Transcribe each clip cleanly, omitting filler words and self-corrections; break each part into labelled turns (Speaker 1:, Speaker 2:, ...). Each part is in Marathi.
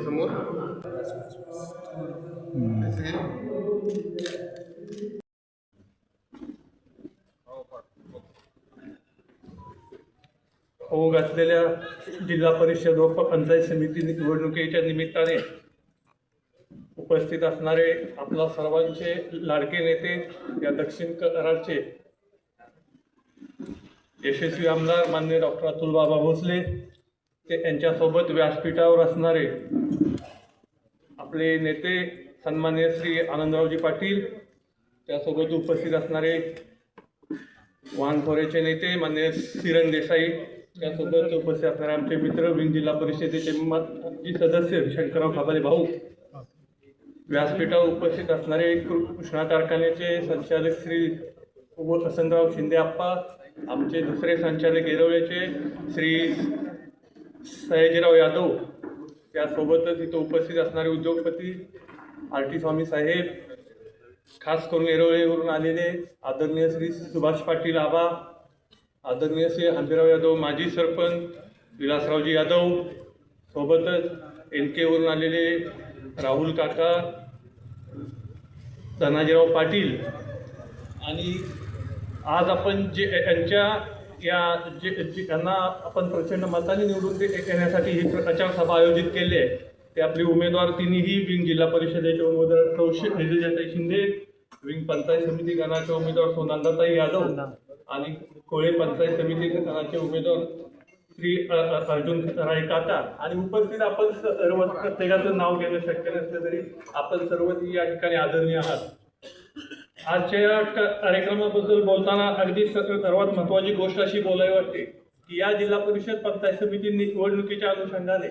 Speaker 1: समोर
Speaker 2: होऊ घातलेल्या जिल्हा परिषद व पंचायत समिती निवडणुकीच्या निमित्ताने उपस्थित असणारे आपल्या सर्वांचे लाडके नेते या दक्षिण कराडचे यशस्वी आमदार माननीय डॉक्टर अतुल बाबा भोसले ते यांच्यासोबत व्यासपीठावर असणारे आपले नेते सन्माननीय श्री आनंदरावजी पाटील, त्यासोबत उपस्थित असणारे वाहनखोरेचे नेते माननीय श्रीरंग देसाई, त्यासोबत उपस्थित असणारे आमचे मित्र विंग जिल्हा परिषदेचे माजी सदस्य शंकरराव खाबाले भाऊ, व्यासपीठावर उपस्थित असणारे कृष्णा कारखान्याचे संचालक श्री वसंतराव शिंदे आप्पा, आमचे दुसरे संचालक येरवळ्याचे श्री सयाजीराव यादव, त्यासोबतच इथं उपस्थित असणारे उद्योगपती आर.टी. स्वामी साहेब, खास करून येरवळेवरून आलेले आदरणीय श्री सुभाष पाटील आबा, आदरणीय श्री हंबीराव यादव माजी सरपंच, विलासरावजी यादव, सोबतच NK वरून आलेले राहुल काका, धनाजीराव पाटील, आणि आज आपण जे यांच्या यांना आपण प्रचंड मताने निवडून येण्यासाठी ही प्रचार सभा आयोजित केली आहे, ते आपले उमेदवार तिन्ही विंग जिल्हा परिषदेचे उमेदवार शैलजाताई शिंदे, विंग पंचायत समिती गणाचे उमेदवार सोनंदाताई यादव आणि कोळे पंचायत समिती गणाचे उमेदवार श्री अर्जुन राय काका, आणि उपस्थित आपण सर्व प्रत्येकाचं नाव घेणं शक्य नसलं तरी आपण सर्व या ठिकाणी आदरणीय आहात. आजच्या कार्यक्रमाबद्दल बोलताना अगदी सर्वात महत्त्वाची गोष्ट अशी बोलावी वाटते की या जिल्हा परिषद पंचायत समिती निवडणुकीच्या अनुषंगाने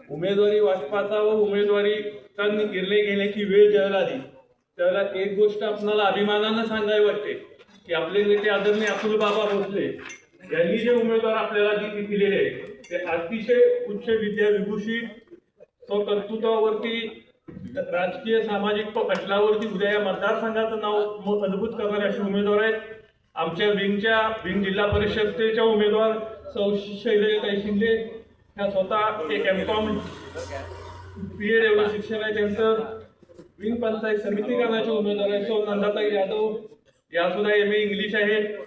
Speaker 2: उमेदवारी वाटपाचा व उमेदवारीचा निर्णय घेण्याची वेळ ज्यावेळेला आली त्यावेळेला एक गोष्ट आपल्याला अभिमानानं सांगावी वाटते की आपले नेते आदरणीय अतुल बाबा भोसले यांनी जे उमेदवार आपल्याला दिलेले आहे ते अतिशय उच्च विद्याविभूषित, स्वकर्तृत्वावरती, राजकीय सामाजिक पटलावरती उद्या या मतदारसंघाचं नाव मजबूत करणारे असे उमेदवार आहेत. आमच्या विंग जिल्हा परिषदेच्या उमेदवार सौ शैलजाताई शिंदे, ह्या स्वतः M.Com B.Ed एवढं शिक्षण आहे त्यांचं. विंग पंचायत समिती गणाचे उमेदवार आहेत सौ नंदाताई यादव, या सुद्धा MA इंग्लिश आहेत.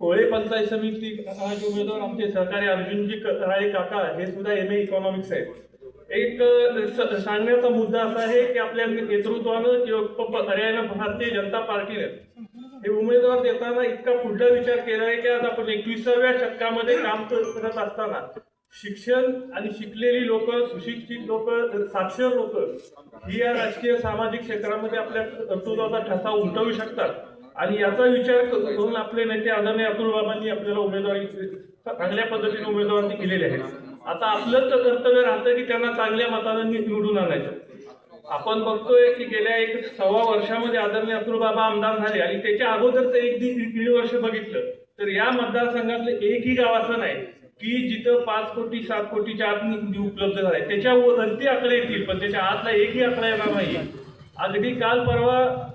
Speaker 2: कोळे पंचायत समिती गणाचे उमेदवार आमचे सहकारी अर्जुनजी राय काका, हे सुद्धा MA इकॉनॉमिक्स आहेत. एक सांगण्याचा मुद्दा असा आहे की आपल्या नेतृत्वानं किंवा पर्यायानं भारतीय जनता पार्टीने हे उमेदवार देताना इतका पुढचा विचार केला आहे की आज आपण 21व्या शतकामध्ये काम करत असताना शिक्षण आणि शिकलेली लोक, सुशिक्षित लोक, साक्षर लोक ही या राजकीय सामाजिक क्षेत्रामध्ये आपल्या कर्तृत्वाचा ठसा उमटवू शकतात, आणि याचा विचार करून आपले नेते आदरणीय अतुल बाबांनी आपल्याला उमेदवारी चांगल्या पद्धतीने उमेदवारी केलेली आहे. आता आपलं तर कर्तव्य राहतं की त्यांना चांगल्या मतानं निवडून आणायचं. आपण बघतोय की गेल्या 1.25 वर्षामध्ये आदरणीय अतुल बाबा आमदार झाले, आणि त्याच्या अगोदरचं 1-1.5 वर्ष बघितलं तर या मतदारसंघातलं एकही गाव असं नाही की जिथं 5 कोटी 7 कोटीच्या आत निधी उपलब्ध झालाय. त्याच्या वरती आकडे येतील पण त्याच्या आतला एकही आकडा येणार नाही. अगदी काल परवा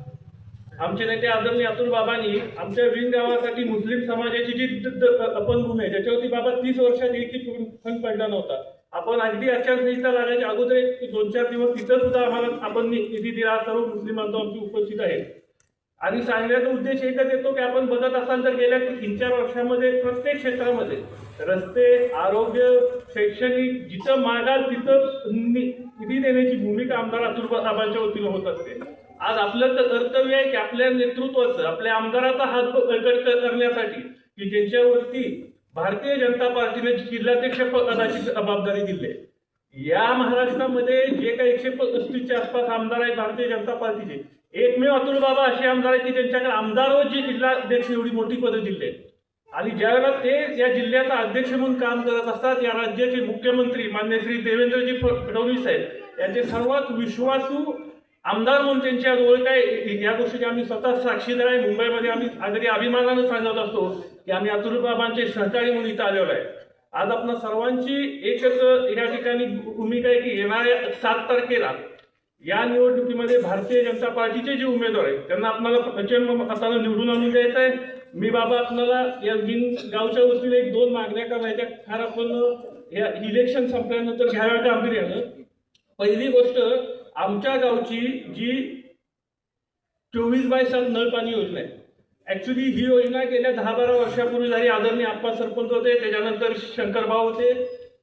Speaker 2: आमचे नेते आदरणीय अतुल बाबांनी आमच्या विंग गावासाठी मुस्लिम समाजाची जी अपनभूमी आहे त्याच्यावरती बाबा 30 वर्षात एकही फंड पडला नव्हता. आपण अगदी आचारसंहिता लागायच्या अगोदर 2-4 दिवस तिथं सुद्धा आम्हाला आपण निधी दिला. सर्व मुस्लिम बांधव आमची उपस्थित आहेत, आणि सांगण्याचा उद्देश एकच येतो की आपण बघत असाल तर गेल्या 3-4 वर्षामध्ये प्रत्येक क्षेत्रामध्ये रस्ते, आरोग्य, शैक्षणिक जिथं मागाल तिथं निधी देण्याची भूमिका आमदार अतुल बाबांच्या वतीनं होत असते. आज आपलं तर कर्तव्य आहे की आपल्या नेतृत्वाचं, आपल्या आमदाराचा हात बळकट करण्यासाठी की ज्यांच्यावरती भारतीय जनता पार्टीने जिल्हाध्यक्ष पदाची जबाबदारी दिली आहे. या महाराष्ट्रामध्ये जे काही 135च्या आसपास आमदार आहेत भारतीय जनता पार्टीचे, एकमेव अतुल बाबा असे आमदार आहेत की त्यांच्याकडे आमदार व जिल्हाध्यक्ष एवढी मोठी पदं दिली आहेत. आणि ज्यावेळेला ते या जिल्ह्याचा अध्यक्ष म्हणून काम करत असतात, या राज्याचे मुख्यमंत्री मान्य श्री देवेंद्रजी फडणवीस आहेत याचे सर्वात विश्वासू आमदार म्हणून त्यांची आज ओळख आहे. या गोष्टीची आम्ही स्वतः साक्षीदार आहे. मुंबईमध्ये आम्ही अगदी अभिमानानं सांगत असतो की आम्ही अतुल बाबांचे सहकारी म्हणून इथं आलेलो आहे. आज आपण सर्वांची एकच या ठिकाणी भूमिका आहे की येणाऱ्या 7 तारखेला या निवडणुकीमध्ये भारतीय जनता पार्टीचे जे उमेदवार आहेत त्यांना आपल्याला प्रचंड मतानं निवडून आणून द्यायचं आहे. मी बाबा आपल्याला या गावच्या वतीने 2 मागण्या करायच्या फार आपण या इलेक्शन संपल्यानंतर घ्याव्या गांभीर्यानं. पहिली गोष्ट, आमच्या गावची जी 24/7 नळ पाणी योजना आहे, ॲक्च्युली ही योजना गेल्या 10-12 वर्षापूर्वी झाली. आदरणीय आप्पा सरपंच होते, त्याच्यानंतर शंकरभाऊ होते.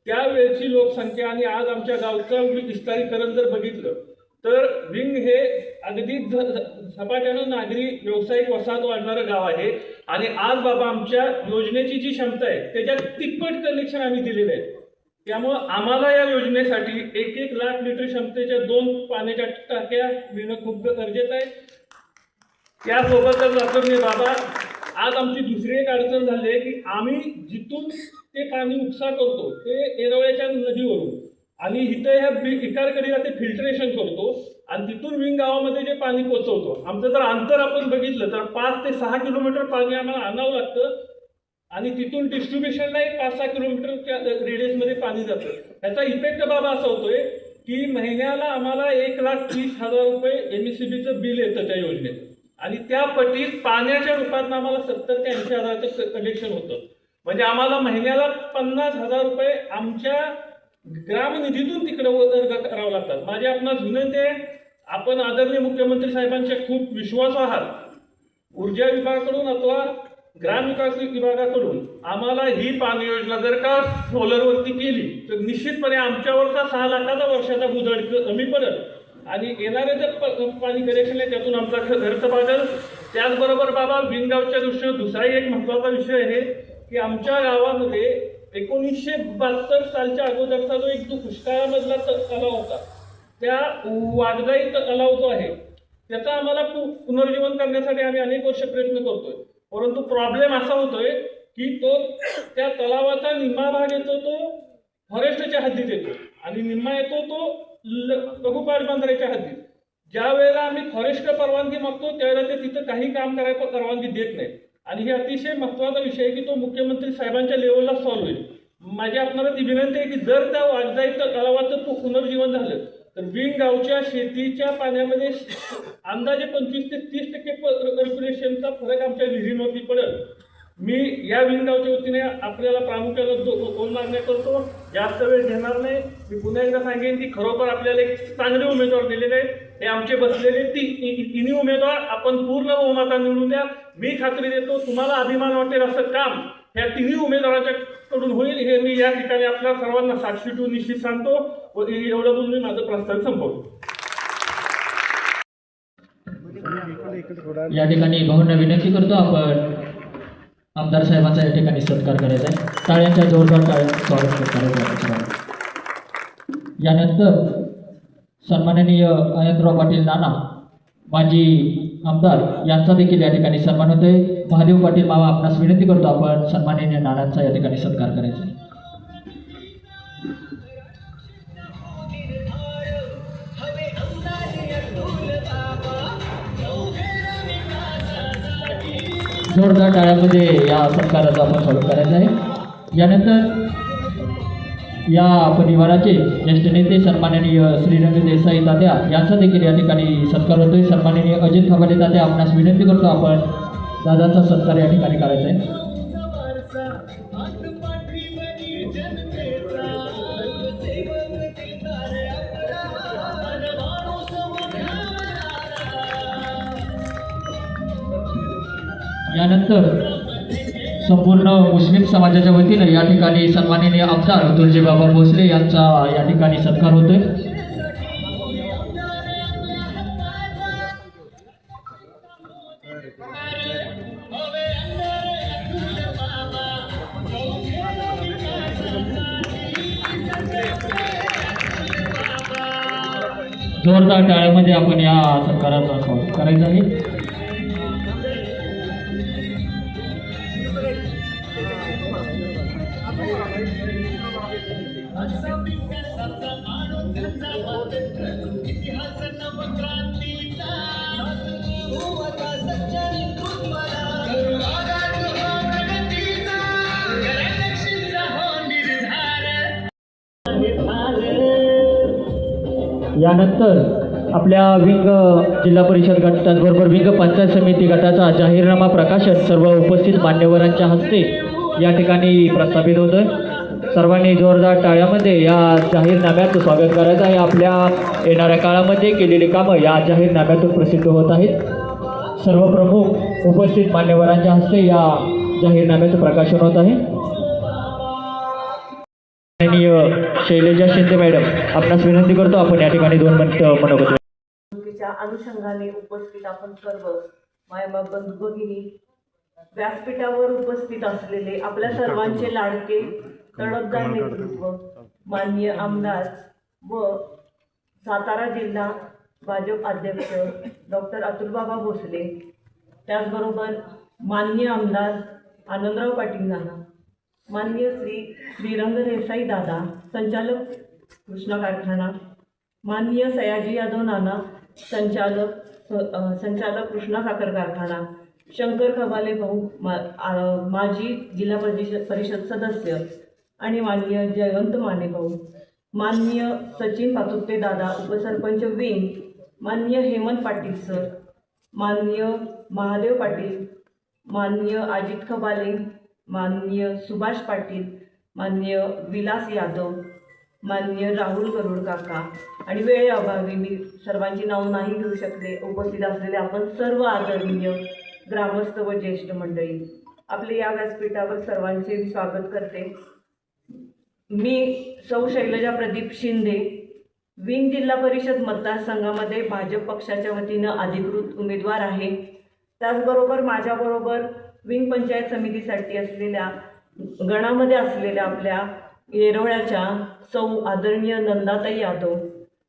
Speaker 2: त्यावेळची लोकसंख्या आणि आज आमच्या गावचं विस्तारीकरण जर बघितलं तर विंग हे अगदी झपाट्यानं नागरी व्यावसायिक वसाहत वाढणारं गाव आहे. आणि आज बाबा आमच्या योजनेची जी क्षमता आहे त्याच्यात तिप्पट कनेक्शन आम्ही दिलेले आहे. त्यामुळं आम्हाला या योजनेसाठी 1-1 लाख लिटर क्षमतेच्या 2 पाण्याच्या टाक्या मिळणं खूप गरजेचं आहे. त्यासोबतच आदरणीय बाबा, आज आमची दुसरी एक अडचण झाली आहे की आम्ही जिथून ते पाणी उपसा करतो ते येरवळ्याच्या नदीवरून आणि इथं ह्या इकारकडीला ते फिल्ट्रेशन करतो आणि तिथून विंग गावामध्ये जे पाणी पोचवतो. आमचं जर अंतर आपण बघितलं तर 5 ते 6 किलोमीटर पाणी आम्हाला आणावं लागतं आणि तिथून डिस्ट्रीब्युशनला एक 5-6 किलोमीटरच्या रेडियसमध्ये पाणी जातं. ह्याचा इफेक्ट बाबा असा होतोय की महिन्याला आम्हाला 1,30,000 रुपये MSCBचं बिल येतं त्या योजनेत आणि त्या पटीत पाण्याच्या रूपात आम्हाला 70,000 ते 80,000चं कलेक्शन होतं. म्हणजे आम्हाला महिन्याला 50,000 रुपये आमच्या ग्रामनिधीतून तिकडे वर्ग करावं लागतात. माझी आपणास विनंती आहे, आपण आदरणीय मुख्यमंत्री साहेबांचे खूप विश्वास आहात. ऊर्जा विभागाकडून अथवा ग्रामविकास विभागाकडून आम्हाला ही पाणी योजना जर का सोलरवरती केली तर निश्चितपणे आमच्यावरचा 6 लाखाचा वर्षाचा बुधड कमी पडेल आणि येणारे जर पाणी कनेक्शन आहे त्यातून आमचा खर्च भागेल. त्याचबरोबर बाबा, विंगावच्या दृष्टीने दुसराही एक महत्त्वाचा विषय आहे की आमच्या गावामध्ये 1972 सालच्या अगोदरचा जो एक दुष्काळामधला तलाव होता, त्या वाघजाई तलाव जो आहे त्याचा आम्हाला पुनर्जीवन करण्यासाठी आम्ही अनेक वर्ष प्रयत्न करतोय. परंतु प्रॉब्लेम असा होतोय की त्या तलावाचा निम्मा भाग येतो तो फॉरेस्टच्या हद्दीत येतो आणि निम्मा येतो तो लघुपाट बांधाऱ्याच्या हद्दीत. ज्या वेळेला आम्ही फॉरेस्ट परवानगी मागतो त्यावेळेला ते तिथं काही काम करायला परवानगी देत नाही आणि हे अतिशय महत्त्वाचा विषय आहे की तो मुख्यमंत्री साहेबांच्या लेवलला सॉल्व्ह होईल. माझी आपल्याला ती विनंती आहे की जर त्या वाघजाई तलावाचं पुनर्जीवन झालं तर विंग गावच्या शेतीच्या पाण्यामध्ये अंदाजे 25 ते 30% रेग्युलेशनचा फरक आमच्या विहिरींवरती पडेल. मी या विंग गावच्या वतीने आपल्याला प्रामुख्याने 2 मागण्या करतो. जास्त वेळ घेणार नाही. मी पुन्हा एकदा सांगेन की खरोखर आपल्याला एक चांगले उमेदवार दिलेले आहेत. हे आमचे बसलेले तिन्ही उमेदवार आपण पूर्ण बहुमताने निवडून द्या. मी खात्री देतो तुम्हाला अभिमान वाटेल असं काम ह्या तिन्ही उमेदवारांच्या कडून होईल. हे मी या ठिकाणी आपल्या सर्वांना साक्षी ठेवून निश्चित सांगतो व एवढं बोलून मी माझं प्रस्ताव संपवतो.
Speaker 3: या ठिकाणी भाऊंना विनंती करतो आपण आमदार साहेबांचा या ठिकाणी सत्कार करायचा आहे. टाळ्यांच्या जोरदार टाळ्यांचं स्वागत करायचं आहे. यानंतर सन्माननीय अयंतराव पाटील नाना माजी आमदार यांचा देखील या ठिकाणी सन्मान होतोय. महादेव पाटील मामा आपणास विनंती करतो आपण सन्माननीय नानांचा या ठिकाणी सत्कार करायचा आहे. जोरदार टाळ्यामध्ये या सत्काराचं आपण स्वागत करायचं आहे. यानंतर या परिवाराचे ज्येष्ठ नेते सन्माननीय श्रीरंग देसाई तात्या यांचा देखील या ठिकाणी सत्कार होतोय. सन्माननीय अजित खबाले तात्या आपणास विनंती करतो आपण दादांचा सत्कार या ठिकाणी करायचा आहे. यानंतर संपूर्ण मुस्लिम समाजाच्या वतीने या ठिकाणी सन्माननीय आमदार अतुलजी बाबा भोसले यांचा या ठिकाणी सत्कार होतोय. जोरदार टाळ्यामध्ये आपण या सत्काराचं स्वागत करायचं आहे. यानंतर आपल्या विंग जिल्हा परिषद गट त्याचबरोबर विंग पंचायत समिती गटाचा जाहीरनामा प्रकाशन सर्व उपस्थित मान्यवरांच्या हस्ते या ठिकाणी प्रस्थापित होतोय. सर्वांनी जोरदार टाळ्यामध्ये या जाहीरनाम्याचं स्वागत करायचं आहे. आपल्या येणाऱ्या काळामध्ये केलेली कामं या जाहीरनाम्यातून प्रसिद्ध होत आहेत. सर्व प्रमुख उपस्थित मान्यवरांच्या हस्ते या जाहीरनाम्याचं प्रकाशन होत आहे. आणि शैलजा शिंदे मॅडम आपणास विनंती करतो आपण या ठिकाणी 2 मिनिटं मनोगत
Speaker 4: च्या अनुषंगाने उपस्थित आपण सर्व मायबाप बंधू भगिनी व्यासपीठावर उपस्थित असलेले आपल्या सर्वांचे लाडके तडफदार नेतृत्व माननीय आमदार व सातारा जिल्हा भाजप अध्यक्ष डॉक्टर अतुलबाबा भोसले, त्याचबरोबर माननीय आमदार आनंदराव पाटील नाना, माननीय श्री श्रीरंग देसाई दादा संचालक कृष्णा कारखाना, माननीय सयाजी यादव नाना संचालक कृष्णा साखर कारखाना, शंकर खबाले भाऊ माजी जिल्हा परिषद सदस्य आणि माननीय जयवंत माने भाऊ, माननीय सचिन पाचुकते दादा उपसरपंच विंग, माननीय हेमंत पाटील सर, माननीय महादेव पाटील, माननीय अजित खबाले, माननीय सुभाष पाटील, माननीय विलास यादव, माननीय राहुल गरुड काका आणि वेळेअभावी मी सर्वांची नाव नाही घेऊ शकले. उपस्थित असलेले आपण सर्व आदरणीय ग्रामस्थ व ज्येष्ठ मंडळी, आपले या व्यासपीठावर सर्वांचे स्वागत करते. मी सौ शैलजा प्रदीप शिंदे, विंग जिल्हा परिषद मतदारसंघामध्ये भाजप पक्षाच्या वतीनं अधिकृत उमेदवार आहे. त्याचबरोबर माझ्याबरोबर विंग पंचायत समितीसाठी असलेल्या गणामध्ये असलेल्या आपल्या येरोळ्याच्या सौ आदरणीय नंदाताई यादव,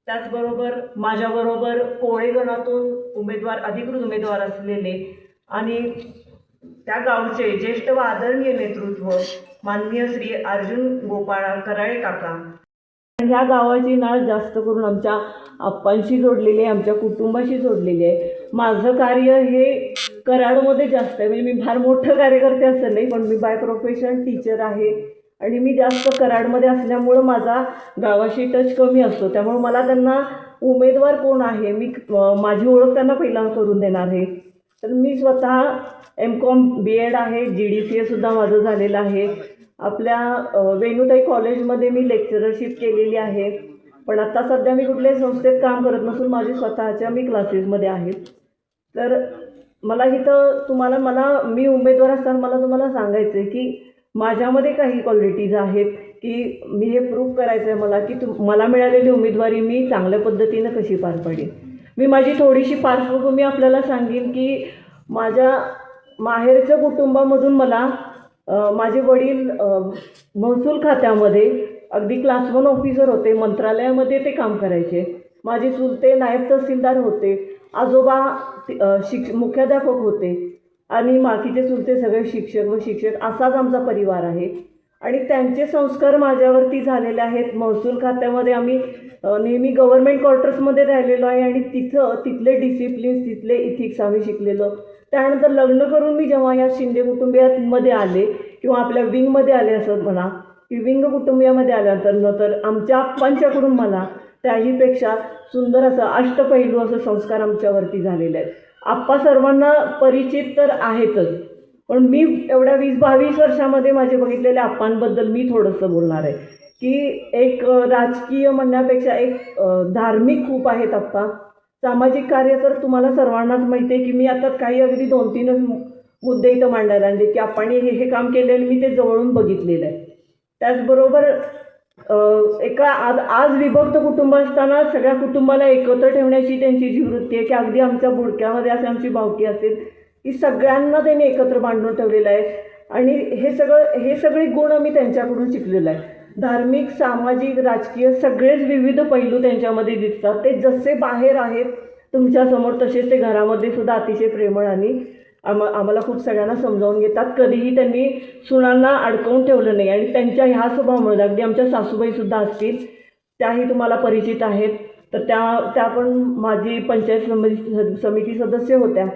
Speaker 4: त्याचबरोबर माझ्याबरोबर कोळे गणातून अधिकृत उमेदवार असलेले आणि त्या गावचे ज्येष्ठ व आदरणीय नेतृत्व माननीय श्री अर्जुन गोपाळ कराळे काका. ह्या गावाची नाळ जास्त करून आमच्या आप्पांशी जोडलेली आहे, आमच्या कुटुंबाशी जोडलेली आहे. माझं कार्य हे कराडमध्ये जास्त आहे, म्हणजे मी फार मोठं कार्यकर्ते असं नाही, पण मी बाय प्रोफेशन टीचर आहे आणि मी जास्त कराडमध्ये असल्यामुळं माझा गावाशी टच कमी असतो. त्यामुळे मला त्यांना उमेदवार कोण आहे मी माझी ओळख त्यांना पहिला करून देणार आहे. तर मी स्वतः M.Com B.Ed आहे, GDCA माझं झालेलं आहे. आपल्या वेणुताई कॉलेजमध्ये मी लेक्चरशिप केलेली आहे, पण आता सध्या मी कुठल्याही संस्थेत काम करत नसून माझी स्वतःच्या मी क्लासेसमध्ये आहे. तर मला इथं मी उमेदवार असताना मला तुम्हाला सांगायचं आहे की माझ्यामध्ये काही क्वालिटीज आहेत की मी हे प्रूव्ह करायचं आहे मला की मला मिळालेली उमेदवारी मी चांगल्या पद्धतीनं कशी पार पाडेन. मी माझी थोडीशी पार्श्वभूमी आपल्याला सांगेन की माझ्या माहेरच्या कुटुंबामधून मला माझे वडील महसूल खात्यामध्ये अगदी क्लास 1 ऑफिसर होते, मंत्रालयामध्ये ते काम करायचे. माझे चुलते नायब तहसीलदार होते, आजोबा मुख्याध्यापक होते आणि बाकीचे चुलते सगळे शिक्षक असाच आमचा परिवार आहे. आणि त्यांचे संस्कार माझ्यावरती झालेले आहेत. महसूल खात्यामध्ये आम्ही नेहमी गव्हर्नमेंट क्वार्टर्समध्ये राहिलेलो आहे आणि तिथले डिसिप्लिन्स, तिथले इथिक्स आम्ही शिकलेलो. त्यानंतर लग्न करून मी जेव्हा या शिंदे कुटुंबियामध्ये आले किंवा आपल्या विंगमध्ये आले असं म्हणा की विंग कुटुंबियामध्ये आल्यानंतर आमच्या आप्पांच्याकडून मला त्याहीपेक्षा सुंदर असं अष्टपैलू असं संस्कार आमच्यावरती झालेले आहेत. आप्पा सर्वांना परिचित तर आहेतच, पण मी एवढ्या 20-22 वर्षामध्ये माझे बघितलेल्या आप्पांबद्दल मी थोडंसं बोलणार आहे की एक राजकीय म्हणण्यापेक्षा एक धार्मिक खूप आहेत आप्पा. सामाजिक कार्य तर तुम्हाला सर्वांनाच माहिती आहे की मी आता काही अगदी 2-3 मुद्दे इथं मांडायला आणले की आपण हे काम केलेलं मी ते जवळून बघितलेलं आहे. त्याचबरोबर आज विभक्त कुटुंब असताना सगळ्या कुटुंबाला एकत्र ठेवण्याची त्यांची जी वृत्ती आहे की अगदी आमच्या बुडक्यामध्ये असे आमची भावकी असेल की सगळ्यांना त्यांनी एकत्र बांधून ठेवलेलं आहे. आणि हे सगळे गुण आम्ही त्यांच्याकडून शिकलेलं आहे. धार्मिक, सामाजिक, राजकीय सगळेच विविध पैलू त्यांच्यामध्ये दिसतात. ते जसे बाहेर आहेत तुमच्यासमोर तसेच ते घरामध्ये सुद्धा अतिशय प्रेमळ आणि आम्हाला खूप सगळ्यांना समजावून घेतात. कधीही त्यांनी सुनांना अडकवून ठेवलं नाही आणि त्यांच्या ह्या स्वभावामुळे अगदी आमच्या सासूबाईसुद्धा असतील, त्याही तुम्हाला परिचित आहेत. तर त्या पण माझी पंचायत समिती सदस्य होत्या.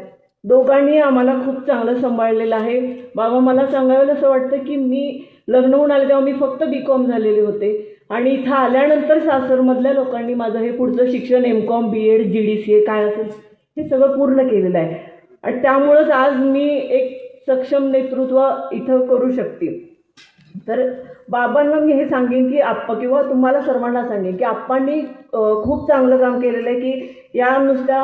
Speaker 4: दोघांनी आम्हाला खूप चांगलं सांभाळलेलं आहे. बाबा मला सांगायला असं वाटतं की मी लग्न होऊन आले तेव्हा मी फक्त B.Com झालेले होते आणि इथं आल्यानंतर सासरमधल्या लोकांनी माझं हे पुढचं शिक्षण MCOM BEd GDCA काय असेल हे सगळं पूर्ण केलेलं आहे आणि त्यामुळंच आज मी एक सक्षम नेतृत्व इथं करू शकते. तर बाबांना मी हे सांगेन की आप्पा किंवा तुम्हाला सर्वांना सांगेन की आप्पांनी खूप चांगलं काम केलेलं आहे की या नुसत्या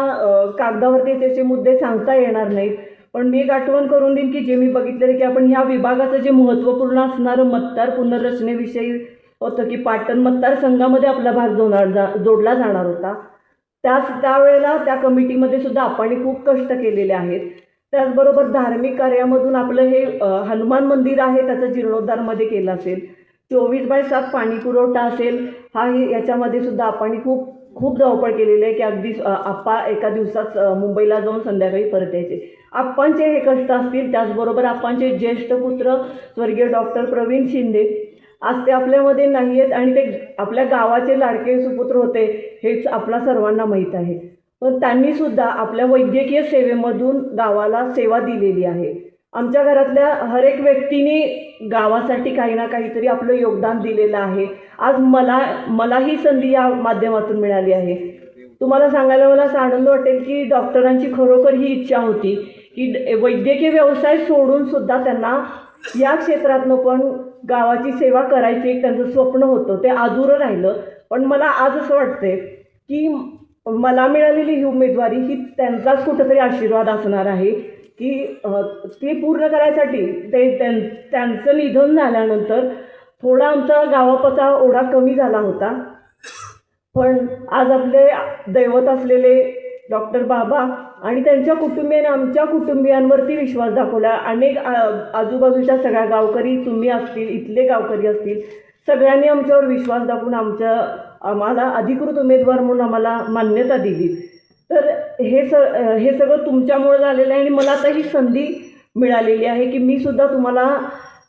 Speaker 4: कागदावरती त्याचे मुद्दे सांगता येणार नाहीत. पण मी एक आठवण करून देईन की जे मी बघितलेलं की आपण ह्या विभागाचं जे महत्त्वपूर्ण असणारं मतदार पुनर्रचनेविषयी होतं की पाटण मतदारसंघामध्ये आपला भाग जोडला जाणार होता. त्यावेळेला त्या कमिटीमध्ये सुद्धा आपण खूप कष्ट केलेले आहेत. त्याचबरोबर धार्मिक कार्यामधून आपलं हे हनुमान मंदिर आहे त्याचा जीर्णोद्धारमध्ये केलं असेल, 24/7 पाणी पुरवठा असेल, याच्यामध्ये सुद्धा आपण खूप धावपळ केलेली आहे की अगदी आप्पा एका दिवसात मुंबईला जाऊन संध्याकाळी परत यायचे. आप्पांचे हे कष्ट असतील. त्याचबरोबर आप्पांचे ज्येष्ठ पुत्र स्वर्गीय डॉक्टर प्रवीण शिंदे आज ते आपल्यामध्ये नाही आहेत आणि ते आपल्या गावाचे लाडके सुपुत्र होते हेच आपल्या सर्वांना माहीत आहे. पण त्यांनीसुद्धा आपल्या वैद्यकीय सेवेमधून गावाला सेवा दिलेली आहे. आमच्या घरातल्या हर एक व्यक्तीने गावासाठी काही ना काहीतरी आपलं योगदान दिलेलं आहे. आज मला ही संधी या माध्यमातून मिळाली आहे. तुम्हाला सांगायला मला असं आनंद वाटेल की डॉक्टरांची खरोखर ही इच्छा होती की वैद्यकीय व्यवसाय सोडून सुद्धा त्यांना या क्षेत्रातनं पण गावाची सेवा करायची एक त्यांचं स्वप्न होतं, ते अधुरं राहिलं. पण मला आज असं वाटतंय की मला मिळालेली ही उमेदवारी ही त्यांचाच कुठंतरी आशीर्वाद असणार आहे की ते पूर्ण करायसाठी त्यांचं निधन झाल्यानंतर थोडा आमचा गावाचा ओढा कमी झाला होता. पण आज आपले दैवत असलेले डॉक्टर बाबा आणि त्यांच्या कुटुंबियांनी आमच्या कुटुंबियांवरती विश्वास दाखवला. अनेक आजूबाजूच्या सगळ्या गावकरी, तुम्ही असतील, इथले गावकरी असतील, सगळ्यांनी आमच्यावर विश्वास दाखवून आम्हाला अधिकृत उमेदवार म्हणून आम्हाला मान्यता दिली. तर हे सगळं तुमच्यामुळे झालेलं आहे आणि मला आता ही संधी मिळालेली आहे की मी सुद्धा तुम्हाला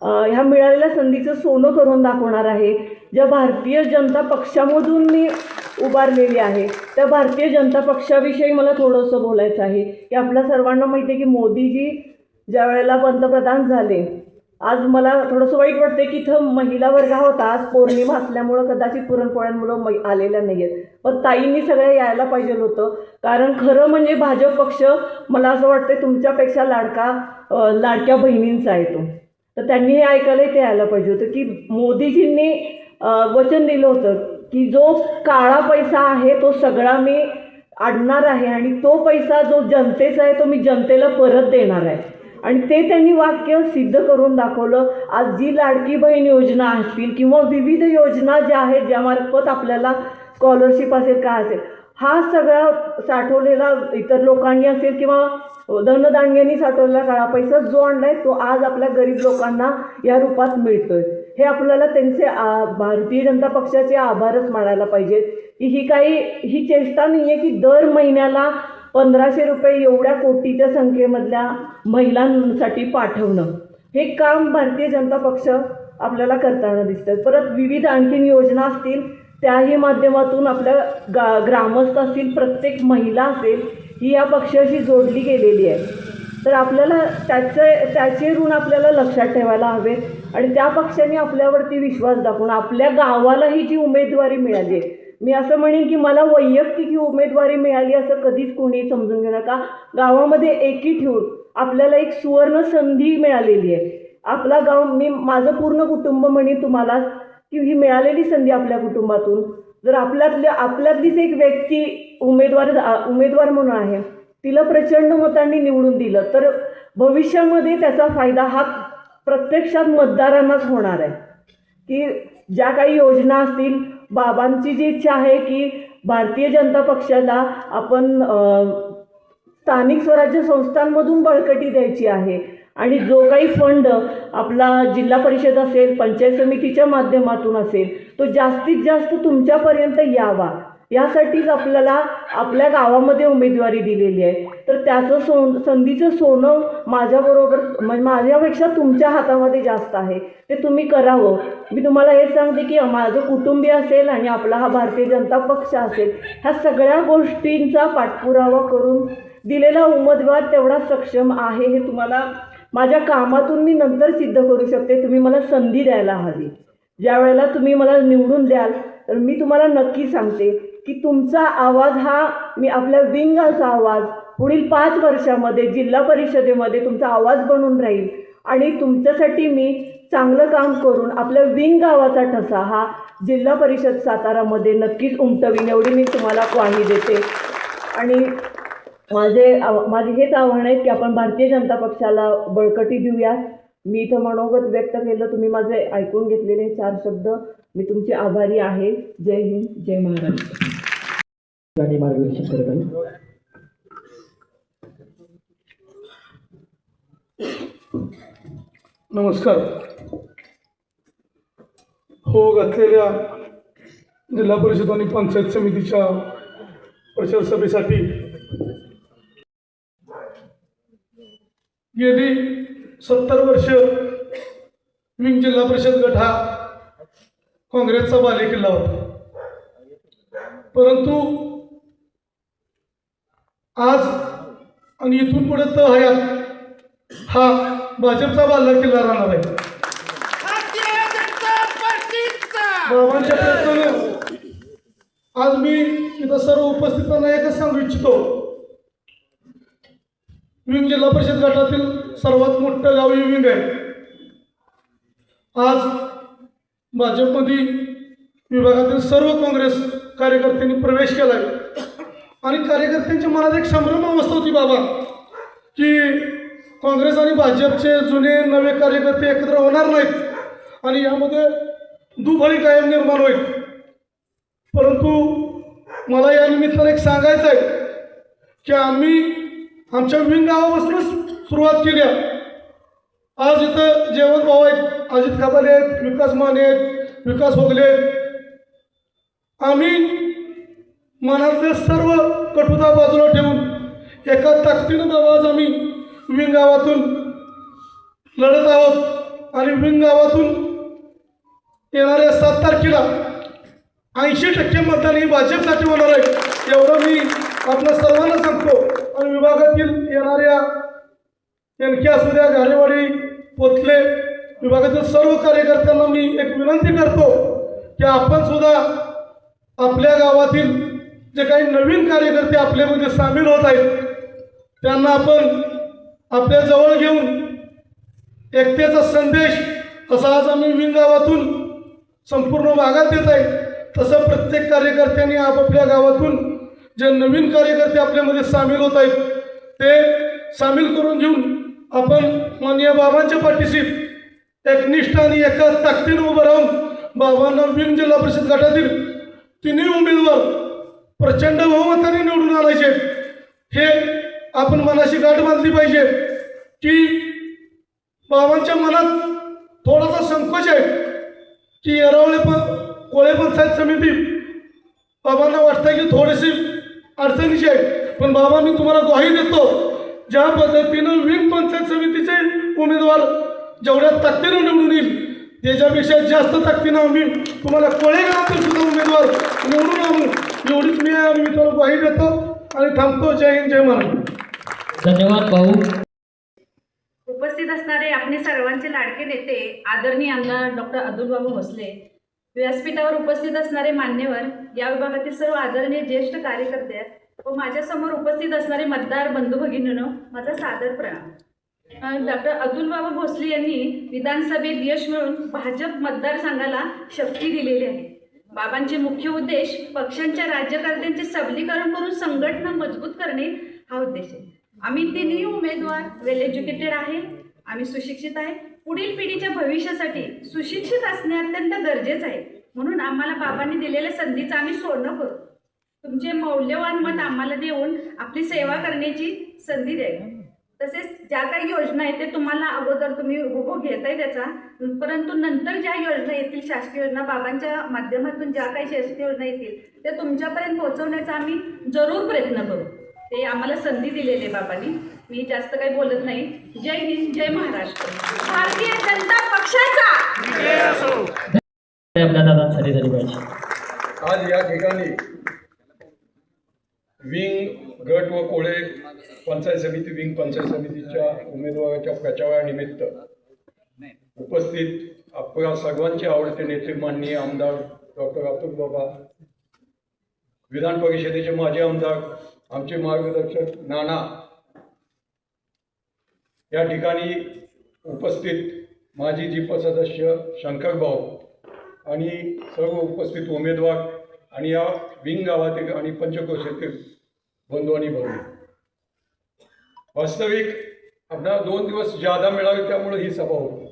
Speaker 4: ह्या मिळालेल्या संधीचं सोनं करून दाखवणार आहे. ज्या भारतीय जनता पक्षामधून मी उभारलेली आहे त्या भारतीय जनता पक्षाविषयी मला थोडंसं बोलायचं आहे की आपल्या सर्वांना माहिती आहे की मोदीजी ज्या वेळेला पंतप्रधान झाले, आज मला थोडंसं वाईट वाटतं की इथं महिला वर्ग होता. आज पौर्णिमा असल्यामुळं कदाचित पुरणपोळ्यांमुळं आलेल्या नाही आहेत. पण ताईंनी सगळ्या यायला पाहिजे होतं. कारण खरं म्हणजे भाजप पक्ष मला असं वाटतं तुमच्यापेक्षा लाडक्या बहिणींचा आहे तो. तर त्यांनी हे ऐकायला ते यायला पाहिजे होतं की मोदीजींनी वचन दिलं होतं की जो काळा पैसा आहे तो सगळा मी आणणार आहे आणि तो पैसा जो जनतेचा आहे तो मी जनतेला परत देणार आहे. आणि ते त्यांनी वाक्य सिद्ध करून दाखवलं. आज जी लाडकी बहीण योजना असतील किंवा विविध योजना ज्या आहेत ज्यामार्फत आपल्याला स्कॉलरशिप असेल काय असेल, हा सगळा साठवलेला इतर लोकांनी असेल किंवा धनदांडग्यांनी साठवलेला काळा पैसा जो आणलाय तो आज आपल्या गरीब लोकांना या रूपात मिळतोय. हे आपल्याला त्यांचे भारतीय जनता पक्षाचे आभारच मानायला पाहिजेत की ही चेष्टा नाही आहे की दर महिन्याला 1500 रुपये एवढ्या कोटीच्या संख्येमधल्या महिलांसाठी पाठवणं. हे काम भारतीय जनता पक्ष आपल्याला करताना दिसतं. परत विविध आणखीन योजना असतील त्याही माध्यमातून आपल्या ग्रामस्थ असतील, प्रत्येक महिला असेल ही या पक्षाशी जोडली गेलेली आहे. तर आपल्याला त्याचे ऋण आपल्याला लक्षात ठेवायला हवे आणि त्या पक्षाने आपल्यावरती विश्वास दाखवून आपल्या गावाला ही जी उमेदवारी मिळाली आहे, मी असं म्हणेन की मला वैयक्तिक ही उमेदवारी मिळाली असं कधीच कोणी समजून घेऊ नका. गावामध्ये एकी ठेवून आपल्याला एक सुवर्ण संधी मिळालेली आहे. आपला गाव, मी माझं पूर्ण कुटुंब म्हणेन तुम्हाला की ही मिळालेली संधी आपल्या कुटुंबातून जर आपल्यातलीच एक व्यक्ती उमेदवार म्हणून आहे, तिला प्रचंड मतांनी निवडून दिलं तर भविष्यामध्ये त्याचा फायदा हा प्रत्यक्षात मतदारांनाच होणार आहे. की ज्या काही योजना असतील, बाबांची जी इच्छा आहे की भारतीय जनता पक्षाला आपण स्थानिक स्वराज्य संस्थांमधून बळकटी द्यायची आहे आणि जो काही फंड आपला जिल्हा परिषद असेल, पंचायत समितीच्या माध्यमातून असेल, तो जास्तीत जास्त तुमच्यापर्यंत यावा यासाठीच आपल्याला आपल्या गावामध्ये उमेदवारी दिलेली आहे. तर त्याचं संधीचं सोनं माझ्यापेक्षा तुमच्या हातामध्ये जास्त आहे, ते तुम्ही करावं. मी तुम्हाला हे सांगते की माझं कुटुंबीय असेल आणि आपला हा भारतीय जनता पक्ष असेल, ह्या सगळ्या गोष्टींचा पाठपुरावा करून दिलेला उमेदवार तेवढा सक्षम आहे हे तुम्हाला माझ्या कामातून मी नंतर सिद्ध करू शकते. तुम्ही मला संधी द्यायला हवी. ज्या वेळेला तुम्ही मला निवडून द्याल तर मी तुम्हाला नक्की सांगते की तुमचा आवाज हा मी आपल्या विंगाचा आवाज पुढील 5 वर्षामध्ये जिल्हा परिषदेमध्ये तुमचा आवाज बनून राहील आणि तुमच्यासाठी मी चांगलं काम करून आपल्या विंग गावाचा ठसा हा जिल्हा परिषद सातारामध्ये नक्कीच उमटवीन एवढी मी तुम्हाला ग्वाही देते. आणि माझे हेच आव्हान आहे की आपण भारतीय जनता पक्षाला बळकटी देऊयात. मी इथं मनोगत व्यक्त केलं, तुम्ही माझे ऐकून घेतलेले 4 शब्द. मी तुमचे आभारी आहे. जय हिंद, जय महाराष्ट्र.
Speaker 3: आणि मार्गदर्शन करत आहे.
Speaker 5: नमस्कार. हो घातलेल्या जिल्हा परिषद आणि पंचायत समितीच्या परिषद सभेसाठी गेली 70 वर्ष विंग जिल्हा परिषद गट हा काँग्रेसचा बालेकिल्ला होता. परंतु आज आणि इथून पुढे हयात हा भाजपचा बालेकिल्ला राहणार आहे. बाबांच्या प्रयत्नाने आज मी इथं सर्व उपस्थितांना एकच सांगू इच्छितो, विंग जिल्हा परिषद गटातील सर्वात मोठं गाव हे विंग आहे. आज भाजपमध्ये विभागातील सर्व काँग्रेस कार्यकर्त्यांनी प्रवेश केला आहे आणि कार्यकर्त्यांच्या मनात एक संभ्रम अवस्था होती बाबा की काँग्रेस आणि भाजपचे जुने नवे कार्यकर्ते एकत्र होणार नाहीत आणि यामध्ये दुफळी कायम निर्माण होईल. परंतु मला या निमित्ताने एक सांगायचं आहे की आम्ही आमच्या विंग गावापासूनच सुरुवात केली आहे. आज इथं जयवंत भाऊ आहेत, अजित खबाले आहेत, विकास माने आहेत, विकास होगले आहेत. आम्ही मनातले सर्व कटुता बाजूला ठेवून एका ताकदीनं आवाज आम्ही विंग गावातून लढत आहोत आणि विंग गावातून येणाऱ्या 7 तारखेला 80% मतदान ही भाजपसाठी होणार आहे एवढं मी आपल्या सर्वांना सांगतो. आणि विभागातील येणाऱ्या एनके असू द्या, घारेवाडी, पोतले विभागातील सर्व कार्यकर्त्यांना मी एक विनंती करतो की आपण सुद्धा आपल्या गावातील जे काही नवीन कार्यकर्ते आपल्यामध्ये सामील होत आहेत त्यांना आपण आपल्या जवळ घेऊन एकतेचा संदेश असा आज आम्ही विंग गावातून संपूर्ण भागात देत आहे. तसं प्रत्येक कार्यकर्त्यांनी आपापल्या गावातून जे नवीन कार्यकर्ते आपल्यामध्ये सामील होत आहेत ते सामील करून घेऊन आपण माननीय बाबांच्या पाठीशी एकनिष्ठ आणि एका ताकदीनं उभं राहून बाबांना विंग जिल्हा परिषद गटातील 3 उमेदवार प्रचंड बहुमताने निवडून आणायचे. हे आपण मनाशी गाठ बांधली पाहिजे की बाबांच्या मनात थोडासा संकोच आहे की येरावळे कोळे पंचायत समिती बाबांना वाटतं की थोडीशी अडचणीची आहे. पण बाबा मी तुम्हाला ग्वाही देतो, ज्या पद्धतीनं विंग पंचायत समितीचे उमेदवार जेवढ्या ताकदीनं निवडून येईल त्याच्यापेक्षा जास्त ताकदीनं आम्ही तुम्हाला कोळेगावातील सुद्धा उमेदवार निवडून आणू एवढीच मी तुम्हाला ग्वाही देतो आणि थांबतो. जय हिंद, जय महाराष्ट्र.
Speaker 3: धन्यवाद भाऊ.
Speaker 6: उपस्थित असणारे आपले सर्वांचे लाडके नेते आदरणीय आमदार डॉक्टर अतुलबाबू भोसले, व्यासपीठावर उपस्थित असणारे मान्यवर, या विभागातील सर्व आदरणीय ज्येष्ठ कार्यकर्ते व माझ्यासमोर उपस्थित असणारे मतदार बंधू भगिनींनो, माझा सादर प्रणाम. डॉक्टर अतुलबाबू भोसले यांनी विधानसभेत यश मिळवून भाजप मतदारसंघाला शक्ती दिलेली आहे. बाबांचे मुख्य उद्देश पक्षांच्या राज्यकर्त्यांचे सबलीकरण करून संघटना मजबूत करणे हा उद्देश आहे. आम्ही 3 उमेदवार वेल एज्युकेटेड आहे, आम्ही सुशिक्षित आहे. पुढील पिढीच्या भविष्यासाठी सुशिक्षित असणे अत्यंत गरजेचं आहे. म्हणून आम्हाला बाबांनी दिलेल्या संधीचं आम्ही सोनं करू. तुमचे मौल्यवान मत आम्हाला देऊन आपली सेवा करण्याची संधी द्यावी. तसेच ज्या काही योजना आहेत ते तुम्हाला अगोदर तुम्ही उपभोग घेताय त्याचा, परंतु नंतर ज्या योजना येतील शासकीय योजना बाबांच्या माध्यमातून ज्या काही शासकीय योजना येतील ते तुमच्यापर्यंत पोहोचवण्याचा आम्ही जरूर प्रयत्न करू. ते आम्हाला संधी दिलेली आहे बाबांनी. मी जास्त काही बोलत नाही. जय हिंद, जय महाराष्ट्र. भारतीय जनता पक्षाचा
Speaker 3: आपल्या दादांसाठी झाली पाहिजे.
Speaker 1: आज या ठिकाणी विंग गट व कोळे पंचायत समिती विंग पंचायत समितीच्या उमेदवाराच्या प्रचारानिमित्त उपस्थित आपल्या सर्वांचे आवडते नेते माननीय आमदार डॉक्टर अतुल बाबा, विधान परिषदेचे माजी आमदार, आमचे मार्गदर्शक नाना, या ठिकाणी उपस्थित माजी जिप सदस्य शंकर भाऊ आणि सर्व उपस्थित उमेदवार आणि या विंग गावातील आणि पंचक्रोशीतील बंधू आणि भगिनी, वास्तविक आपल्याला 2 दिवस जादा मिळावे त्यामुळे ही सभा होती,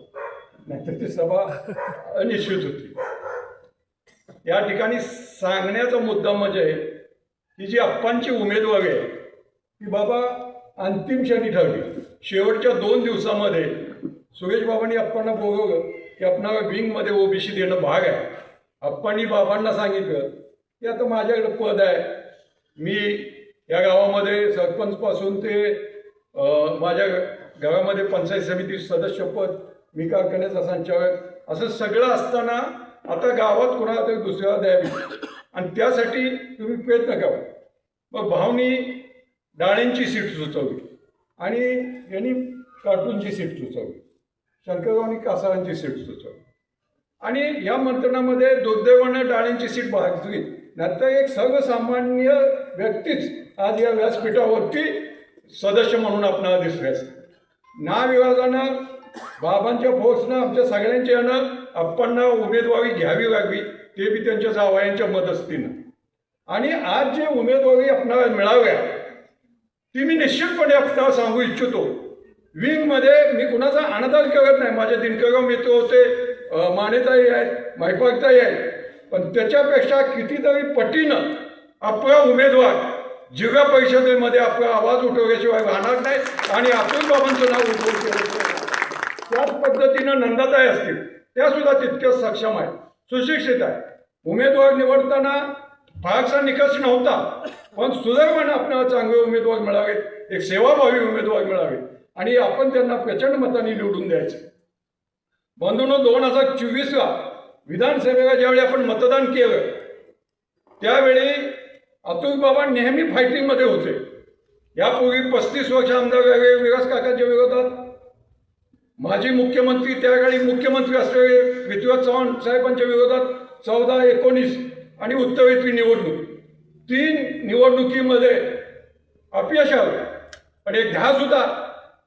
Speaker 1: नाहीतर ती सभा अनिश्चित होती. या ठिकाणी सांगण्याचा मुद्दा म्हणजे की जी आप्पांची उमेदवारी आहे ती बाबा अंतिम क्षणी ठरली. शेवटच्या 2 दिवसामध्ये सुरेश बाबांनी आप्पांना बोलवलं की आपणाला विंगमध्ये ओबीसी देणं भाग आहे. आप्पांनी बाबांना सांगितलं की आता माझ्याकडे पद आहे, मी या गावामध्ये सरपंचपासून ते माझ्या गावामध्ये पंचायत समिती सदस्यपद, मी कारखान्याचा संचालक, असं सगळं असताना आता गावात कोणाला तरी दुसऱ्याला द्यावी आणि त्यासाठी तुम्ही प्रयत्न करा. मग भावनी डाळींची सीट सुचवली आणि यांनी कार्टूनची सीट सुचवली, शंकररावनी कासारांची सीट सुचवली आणि या मंत्रणामध्ये दुर्दैवानं डाळींची सीट भागली. नंतर एक सर्वसामान्य व्यक्तीच आज या व्यासपीठावरती सदस्य म्हणून आपल्याला दिसले असते. नाविवादानं बाबांच्या फोर्सनं आमच्या सगळ्यांच्या यानं आप्पांना उमेदवारी घ्यावी लागली, ते बी त्यांच्या जावयांच्या मदतीनं. आणि आज जे उमेदवारी आपल्याला मिळाव्या ती मी निश्चितपणे आपल्याला सांगू इच्छितो. विंगमध्ये मी कुणाचा अनादर करत नाही, माझे दिनकरराव मित्र होते, मानेताई आहेत, मायपाकताई आहेत, पण त्याच्यापेक्षा कितीतरी पटीनं आपला उमेदवार जिल्हा परिषदेमध्ये आपला आवाज उठवल्याशिवाय राहणार नाही आणि अतुल बाबांचं नाव उठवल्याशिवाय. त्याच पद्धतीनं नंदाताई असतील, त्या सुद्धा तितक्याच सक्षम आहेत, सुशिक्षित आहे. उमेदवार निवडताना फारसा निकष नव्हता, पण सुदैवाने आपल्याला चांगले उमेदवार मिळावेत, एक सेवाभावी उमेदवार मिळावे आणि आपण त्यांना प्रचंड मतांनी निवडून द्यायचे. बंधूंनो, 2024ला विधानसभेला ज्यावेळी आपण मतदान केलं त्यावेळी अतुल बाबा नेहमी फायटिंगमध्ये होते. यापूर्वी 35 वर्ष आमदार विकास काकांच्या विरोधात, माजी मुख्यमंत्री त्यावेळी मुख्यमंत्री असलेले पृथ्वीराज चव्हाण साहेबांच्या विरोधात 14, 19 आणि उत्तरेतली निवडणूक, 3 निवडणुकीमध्ये अपयश आलं. पण एक ध्यास होता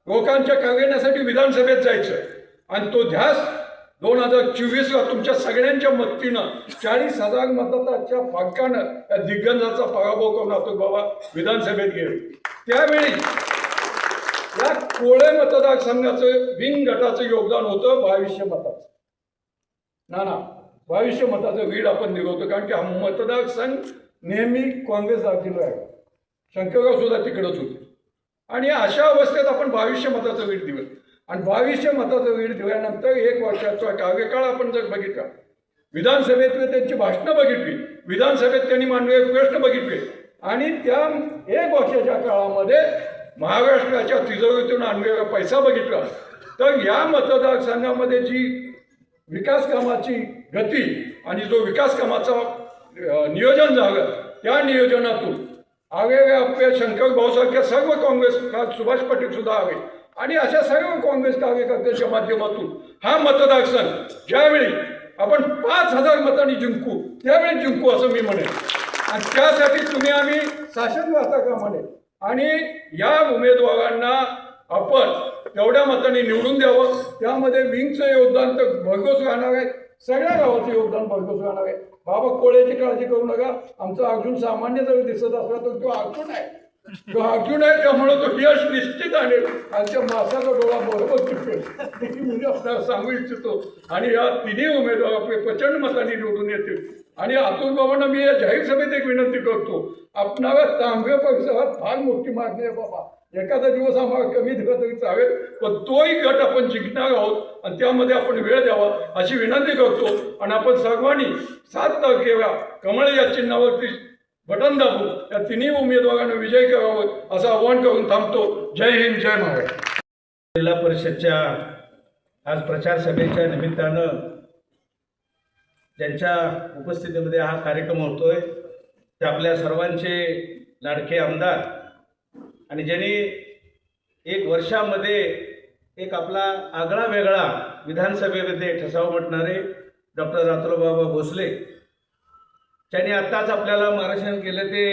Speaker 1: लोकांच्या कल्याणासाठी विधानसभेत जायचं आणि तो ध्यास 2024ला तुमच्या सगळ्यांच्या मदतीनं 40,000 मताच्या फरकानं या दिग्गजाचा पराभव करून अतुल बाबा विधानसभेत गेले. त्यावेळी या कोळे मतदारसंघाचं विंग गटाचं योगदान होतं 2200 मताचं. ना 2200 मताचं लीड आपण दिलं होतं, कारण की हा मतदारसंघ नेहमी काँग्रेस दाखल आहे. शंकरराव सुद्धा तिकडंच होते आणि अशा अवस्थेत आपण 2200 मताचं लीड दिलं आणि 2200 मताचं लीड दिल्यानंतर 1 वर्षाचा कार्यकाळ आपण जर बघितला, विधानसभेतले त्यांची भाषणं बघितली, विधानसभेत त्यांनी मांडलेले प्रश्न बघितले आणि त्या 1 वर्षाच्या काळामध्ये महाराष्ट्राच्या तिजोरीतून आणलेला पैसा बघितला, तर या मतदारसंघामध्ये जी विकास कामाची गती आणि जो विकास कामाचा नियोजन झालं, त्या नियोजनातून आलेल्या आपल्या शंकर भाऊसारख्या सर्व काँग्रेस, सुभाष पाटील सुद्धा आले आणि अशा सर्व काँग्रेस कार्यकर्त्यांच्या माध्यमातून हा मतदारसंघ ज्यावेळी आपण 5,000 मतांनी जिंकू त्यावेळी जिंकू असं मी म्हणेन. आणि त्यासाठी तुम्ही आम्ही शासन वाहता कामा नये आणि या उमेदवारांना आपण तेवढ्या मतांनी निवडून द्यावं. त्यामध्ये विंगचं योगदान तर भरघोस राहणार आहे, सगळ्या गावाचं योगदान भरघोस राहणार आहे. बाबा कोळ्याची काळजी करू नका, आमचा अर्जुन सामान्य जरी दिसत असला तर तो अर्जुन आहे, त्यामुळे तो यश निश्चित आणेल. आमच्या मासाचा डोळा बरोबर टिपेल म्हणजे आपल्याला सांगू इच्छितो. आणि या तिन्ही उमेदवार आपले प्रचंड मतांनी निवडून येतील. आणि अतुल बाबांना मी या जाहीर सभेत एक विनंती करतो, आपणाला तांबे परिसरात फार मोठी मागणी आहे बाबा, एखादा दिवस आम्हाला कमी दिला तरी चालेल, पण तोही गट आपण जिंकणार आहोत आणि त्यामध्ये आपण वेळ द्यावा अशी विनंती करतो. आणि आपण सर्वांनी 7 तारखेला कमळ या चिन्हावरती बटन दाबून या तिन्ही उमेदवारांना विजय करावं असं आवाहन करून थांबतो. जय हिंद, जय महाराष्ट्र.
Speaker 7: जिल्हा परिषदच्या आज प्रचार सभेच्या निमित्तानं ज्यांच्या उपस्थितीमध्ये हा कार्यक्रम होतोय ते आपल्या सर्वांचे लाडके आमदार आणि ज्यांनी 1 वर्षामध्ये एक आपला आगळा वेगळा विधानसभेमध्ये ठसा उमटणारे डॉक्टर अतुलबाबा भोसले त्यांनी आत्ताच आपल्याला मार्गदर्शन केलं ते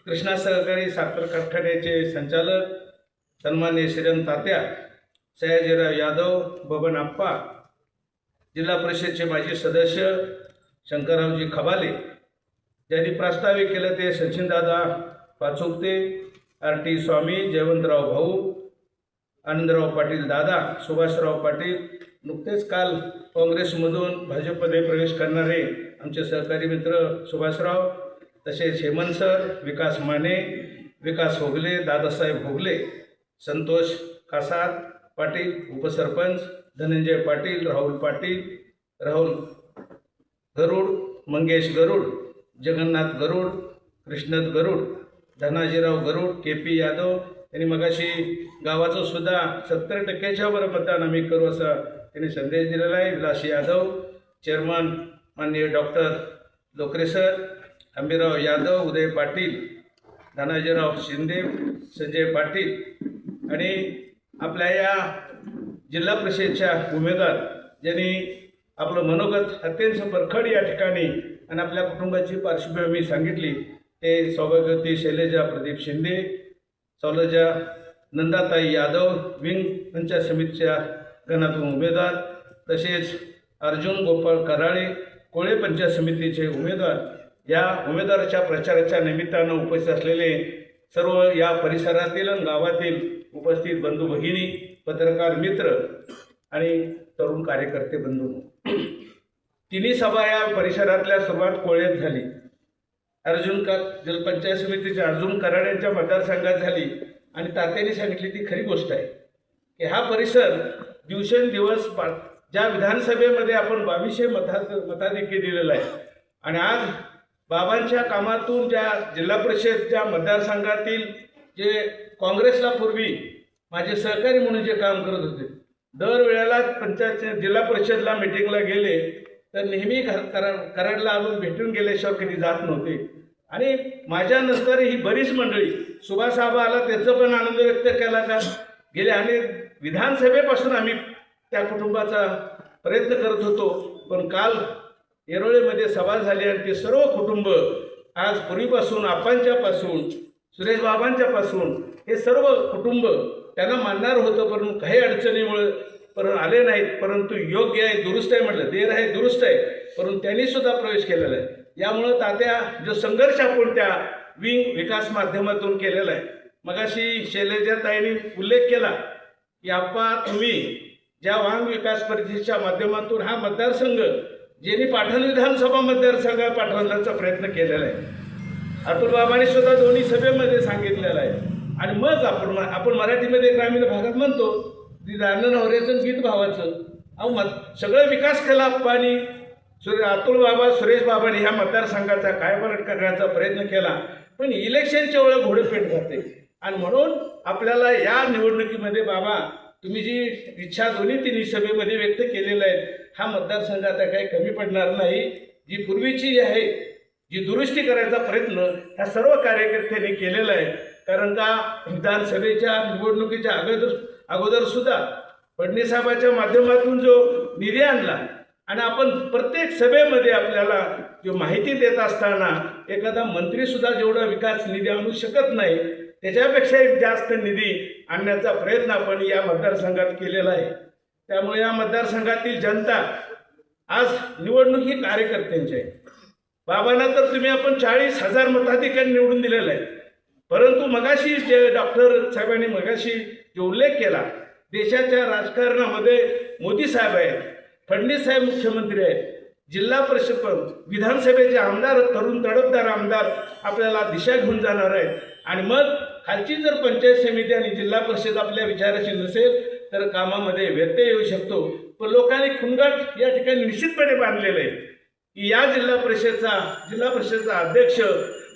Speaker 7: कृष्णा सहकारी साखर कारखान्याचे संचालक सन्माननीय श्रीरंग तात्या, सयाजीराव यादव, बबन आप्पा, जिल्हा परिषदचे माजी सदस्य शंकररावजी खबाले, ज्यांनी प्रास्ताविक केलं ते सचिनदादा पाचुकते, RT स्वामी, जयवंतराव भाऊ, आनंदराव पाटील दादा, सुभाषराव पाटील, नुकतेच काल काँग्रेसमधून भाजपमध्ये प्रवेश करणारे आमचे सहकारी मित्र सुभाषराव, तसेच हेमंत सर, विकास माने, विकास होगले, दादासाहेब होगले, संतोष कासार पाटील, उपसरपंच धनंजय पाटील, राहुल गरुड, मंगेश गरुड, जगन्नाथ गरुड, कृष्णत गरुड, धनाजीराव गरुड, KP यादव यांनी मगाशी गावाचं सुद्धा 70%च्या वर मतदान आम्ही करू असा त्यांनी संदेश दिलेला आहे. विलास यादव, चेअरमन माननीय डॉक्टर लोकरे सर, हंबीराव यादव, उदय पाटील, धनाजीराव शिंदे, संजय पाटील आणि आपल्या या जिल्हा परिषदेच्या उमेदवार ज्यांनी आपलं मनोगत अत्यंत परखड या ठिकाणी आणि आपल्या कुटुंबाची पार्श्वभूमी सांगितली ते सौभाग्यवती शैलेजा प्रदीप शिंदे, सौलजा नंदाताई यादव, विंग पंचायत समितीच्या गणातून उमेदवार, तसेच अर्जुन गोपाळ कराळे, कोळे पंचायत समितीचे उमेदवार, या उमेदवाराच्या प्रचाराच्या निमित्तानं उपस्थित असलेले सर्व या परिसरातील आणि गावातील उपस्थित बंधू भगिनी, पत्रकार मित्र आणि तरुण कार्यकर्ते बंधू, तिन्ही सभा या परिसरातल्या सुरुवात कोळ्यात झाली. जलपंचायत समितीच्या अर्जुन कराड्यांच्या मतदारसंघात झाली आणि तात्यांनी सांगितली ती खरी गोष्ट आहे की हा परिसर दिवसेंदिवस ज्या विधानसभेमध्ये आपण 2200 मताधिक्य दिलेला आहे आणि आज बाबांच्या कामातून ज्या जिल्हा परिषदच्या मतदारसंघातील जे काँग्रेसला पूर्वी माझे सहकारी म्हणून जे काम करत होते, दरवेळेला पंचायत जिल्हा परिषदला मिटिंगला गेले तर नेहमी कराडला आणून भेटून गेल्याशिवाय कधी जात नव्हते आणि माझ्यानंतर ही बरीच मंडळी, सुभाष आबा आला त्याचं पण आनंद व्यक्त केला का गेले आणि विधानसभेपासून आम्ही त्या कुटुंबाचा प्रयत्न करत होतो. पण काल येरोळेमध्ये सभा झाली आणि ते सर्व कुटुंब आज पूर्वीपासून आपांच्यापासून सुरेश बाबांच्यापासून हे सर्व कुटुंब त्यांना मानणार होतं, परंतु काही अडचणीमुळे आले नाहीत. परंतु योग्य आहे, दुरुस्त आहे म्हटलं, देर आहे दुरुस्त आहे, परंतु त्यांनी सुद्धा प्रवेश केलेला आहे. यामुळं तात्या जो संघर्ष आपण त्या विंग विकास माध्यमातून केलेला आहे. मगाशी शैलजाताईंनी उल्लेख केला की आप्पा तुम्ही ज्या वांग विकास परिषदेच्या माध्यमातून हा मतदारसंघ ज्यांनी पाटण विधानसभा मतदारसंघात पाठवण्याचा प्रयत्न केलेला आहे, अतुलबाबांनी सुद्धा दोन्ही सभेमध्ये सांगितलेलं आहे. आणि मग आपण मराठीमध्ये ग्रामीण भागात म्हणतो दानन नवऱ्याचं गीत भावाचं सगळं विकास केला आप्पांनी. अतुल बाबा, सुरेश बाबांनी ह्या मतदारसंघाचा कायपालट करण्याचा प्रयत्न केला, पण इलेक्शनच्या वेळेला घोडेपेट जाते आणि म्हणून आपल्याला या निवडणुकीमध्ये बाबा तुम्ही जी इच्छा दोन्ही तिन्ही सभेमध्ये व्यक्त केलेलं आहे, हा मतदारसंघ आता काही कमी पडणार नाही. जी पूर्वीची आहे जी दुरुस्ती करायचा प्रयत्न ह्या सर्व कार्यकर्त्यांनी केलेला आहे. कारण का विधानसभेच्या निवडणुकीच्या अगोदर सुद्धा फडणवीस साहेबांच्या माध्यमातून जो निधी आणला आणि आपण प्रत्येक सभेमध्ये आपल्याला जो माहिती देत असताना एखादा मंत्री सुद्धा जेवढा विकास निधी आणू शकत नाही त्याच्यापेक्षा जास्त निधी आणण्याचा प्रयत्न आपण या मतदारसंघात केलेला आहे. त्यामुळे या मतदारसंघातील जनता आज निवडणूक ही कार्यकर्त्यांची आहे. बाबांना तर तुम्ही आपण 40,000 मताधिकारी निवडून दिलेलं आहे, परंतु मगाशी जे डॉक्टर साहेबांनी मगाशी जो उल्लेख केला, देशाच्या राजकारणामध्ये मोदी साहेब आहेत, फडणवीस साहेब मुख्यमंत्री आहेत, जिल्हा परिषद विधानसभेचे आमदार, तरुण तडफदार आमदार आपल्याला दिशा घेऊन जाणार आहेत. आणि मग खालची जर पंचायत समिती आणि जिल्हा परिषद आपल्या विचाराची नसेल तर कामामध्ये व्यत्यय येऊ शकतो. पण लोकांनी खुणगाट या ठिकाणी निश्चितपणे बांधलेलं आहे की या जिल्हा परिषदेचा अध्यक्ष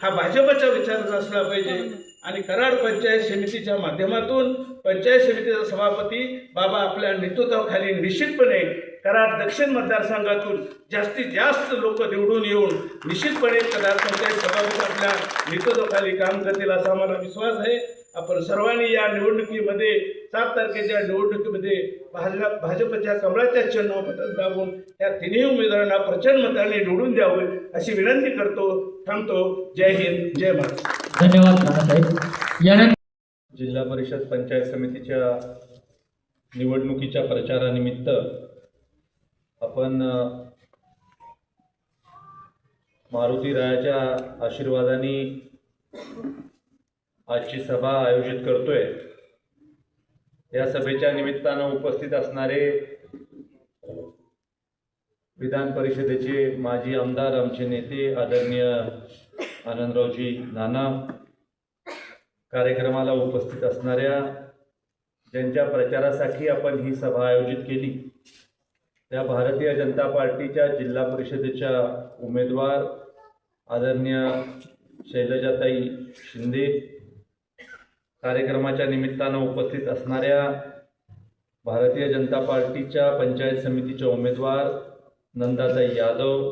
Speaker 7: हा भाजपच्या विचाराचा असला पाहिजे आणि कराड पंचायत समितीच्या माध्यमातून पंचायत समितीचा सभापती बाबा आपल्या नेतृत्वाखाली निश्चितपणे कराड दक्षिण मतदारसंघातून जास्तीत जास्त लोक निवडून येऊन निश्चितपणे कराड पंचायत सभापती आपल्या नेतृत्वाखाली काम करतील असा मला विश्वास आहे. आपण सर्वांनी या निवडणुकीमध्ये 7 तारखेच्या निवडणुकीमध्ये भाजपच्या कमळाच्या चिन्हावर बटन दाबून या तिन्ही उमेदवारांना प्रचंड मताने निवडून द्यावे अशी विनंती करतो. थांबतो. जय हिंद, जय महाराष्ट्र.
Speaker 3: धन्यवाद नानासाहेब. यानंतर
Speaker 2: जिल्हा परिषद पंचायत समितीच्या निवडणुकीच्या प्रचारानिमित्त आपण मारुती रायाच्या आशीर्वादाने आजची सभा आयोजित करतोय. या सभेच्या निमित्तानं उपस्थित असणारे विधान परिषदेचे माजी आमदार, आमचे नेते आदरणीय आनंदरावजी नाना, कार्यक्रमाला उपस्थित असणाऱ्या ज्यांच्या प्रचारासाठी आपण ही सभा आयोजित केली त्या भारतीय जनता पार्टीच्या जिल्हा परिषदेच्या उमेदवार आदरणीय शैलजाताई शिंदे, कार्यक्रमाच्या निमित्तानं उपस्थित असणाऱ्या भारतीय जनता पार्टीच्या पंचायत समितीच्या उमेदवार नंदाताई यादव,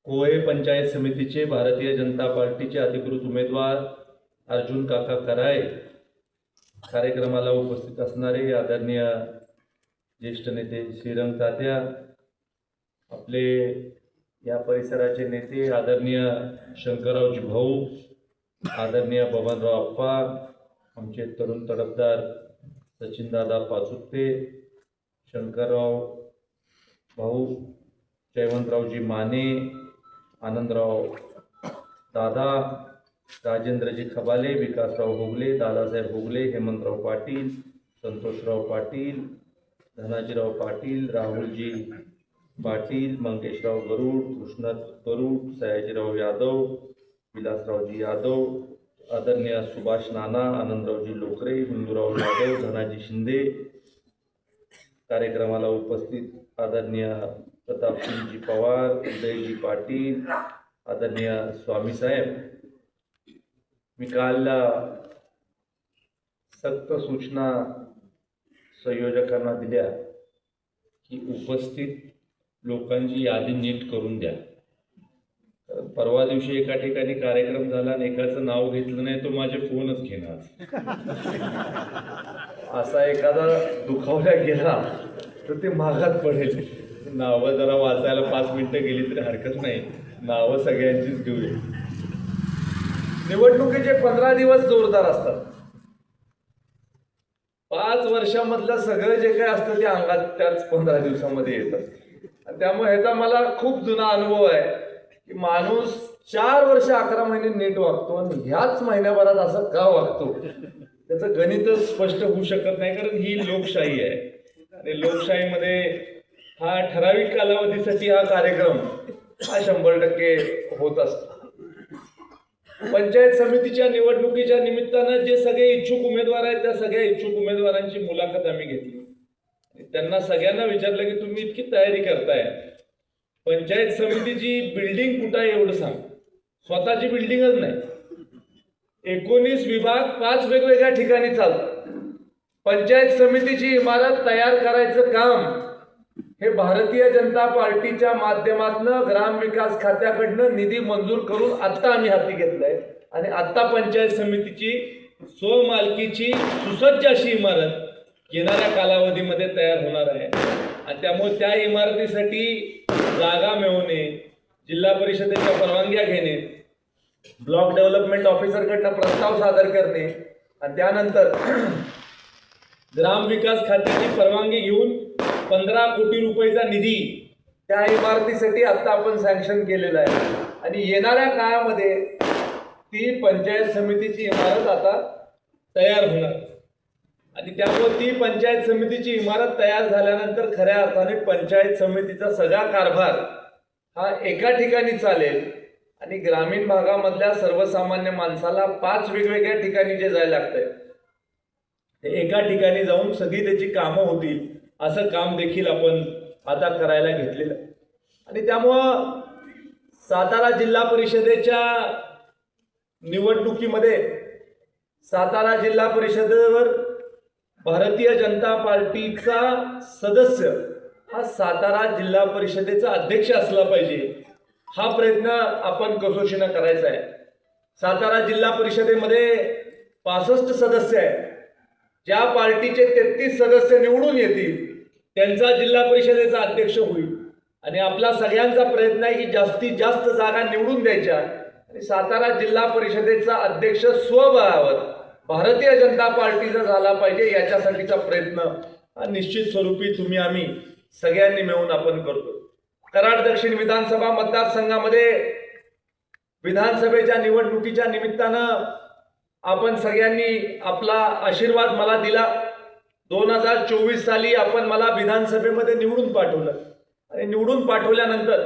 Speaker 2: कोळे पंचायत समितीचे भारतीय जनता पार्टीचे अधिकृत उमेदवार अर्जुन काका कराय, कार्यक्रमाला उपस्थित असणारे आदरणीय ज्येष्ठ नेते श्रीरंग तात्या, आपले या परिसराचे नेते आदरणीय शंकररावजी भाऊ, आदरणीय बबनराव अप्पा, आमचे तरुण तडफदार सचिनदादा पाचुत्ते, शंकरराव भाऊ, जयवंतरावजी माने, आनंदराव दादा, राजेंद्रजी खबाले, विकासराव होगले, दादासाहेब होगले, हेमंतराव पाटील, संतोषराव पाटील, धनाजीराव पाटील, राहुलजी पाटील, मंगेशराव गरुड, कृष्ण गरुड, सयाजीराव यादव, विलासरावजी यादव, आदरणीय सुभाष नाना, आनंदरावजी लोकरे, हिंदूराव यादव, धनाजी शिंदे, कार्यक्रमाला उपस्थित आदरणीय प्रतापसिंहजी पवार, उदयजी पाटील, आदरणीय स्वामीसाहेब. मी काल सक्त सूचना संयोजकांना दिल्या की उपस्थित लोकांची यादी नीट करून द्या. परवा दिवशी एका ठिकाणी कार्यक्रम झाला आणि एकाचं नाव घेतलं नाही, तो माझे फोनच घेणार. असा एखादा दुखावला गेला तर ते महागात पडेल. नावं जरा वाचायला 5 मिनिटं गेली तरी हरकत नाही, नावं सगळ्यांचीच घेऊया.
Speaker 1: निवडणुकीचे 15 दिवस जोरदार असतात. 5 वर्षामधलं सगळं जे काही असतं ते अंगात त्याच 15 दिवसामध्ये येतं. आणि त्यामुळे ह्याचा मला खूप जुना अनुभव आहे की माणूस 4 वर्ष 11 महिने नीट वागतो आणि ह्याच महिन्याभरात असं का वागतो त्याचं गणितच स्पष्ट होऊ शकत नाही. कारण ही लोकशाही आहे आणि लोकशाहीमध्ये हा ठराविक कालावधीसाठी हा कार्यक्रम हा 100% होत असतो. पंचायत समितीच्या निवडणुकीच्या निमित्तानं जे सगळे इच्छुक उमेदवार आहेत त्या सगळ्या इच्छुक उमेदवारांची मुलाखत आम्ही घेतली. त्यांना सगळ्यांना विचारलं की तुम्ही इतकी तयारी करताय, पंचायत समितीची बिल्डिंग कुठं आहे एवढं सांग. स्वतःची बिल्डिंगच नाही, 19 विभाग 5 वेगवेगळ्या ठिकाणी चालतात. पंचायत समितीची इमारत तयार करायचं काम हे भारतीय जनता पार्टीच्या माध्यमातून ग्रामविकास खात्याकडनं निधी मंजूर करून आत्ता आम्ही हाती घेतलंय आणि आत्ता पंचायत समितीची स्वमालकीची सुसज्ज अशी इमारत येणाऱ्या कालावधीमध्ये तयार होणार आहे. आणि त्यामुळे त्या इमारतीसाठी जागा मिळवणे, जिल्हा परिषदेच्या परवानग्या घेणे, ब्लॉक डेव्हलपमेंट ऑफिसरकडनं प्रस्ताव सादर करणे आणि त्यानंतर ग्रामविकास खात्याची परवानगी घेऊन 15 कोटी रुपयाचा निधी त्या इमारतीसाठी आता आपण सँक्शन केलेला आहे. आणि येणाऱ्या काळामध्ये ती पंचायत समितीची इमारत आता तयार होणार आणि त्यामुळे ती पंचायत समितीची इमारत तयार झाल्यानंतर खऱ्या अर्थाने पंचायत समितीचा सगळा कारभार हा एका ठिकाणी चालेल आणि ग्रामीण भागामधल्या सर्वसामान्य माणसाला 5 वेगवेगळ्या ठिकाणी जे जायला लागतंय ते एका ठिकाणी जाऊन सगळी त्याची कामं होतील असं काम देखील आपण आता करायला घेतलेलं. आणि त्यामुळं सातारा जिल्हा परिषदेच्या निवडणुकीमध्ये सातारा जिल्हा परिषदेवर भारतीय जनता पार्टीचा सदस्य हा सातारा जिल्हा परिषदेचा अध्यक्ष असला पाहिजे, हा प्रयत्न आपण कसोशीनं करायचा आहे. सातारा जिल्हा परिषदेमध्ये
Speaker 8: 65 सदस्य आहेत. ज्या पार्टीचे 33 सदस्य निवडून येतील त्यांचा जिल्हा परिषदेचा अध्यक्ष होईल. आणि आपला सगळ्यांचा प्रयत्न आहे की जास्तीत जास्त जागा निवडून द्यायच्या आणि सातारा जिल्हा परिषदेचा अध्यक्ष स्वबळावर भारतीय जनता पार्टीचा झाला पाहिजे, याच्यासाठीचा प्रयत्न हा निश्चित स्वरूपी तुम्ही आम्ही सगळ्यांनी मिळून आपण करतो. कराड दक्षिण विधानसभा मतदारसंघामध्ये विधानसभेच्या निवडणुकीच्या निमित्तानं आपण सगळ्यांनी आपला आशीर्वाद मला दिला. 2024 साली आपण मला विधानसभेमध्ये निवडून पाठवलं आणि निवडून पाठवल्यानंतर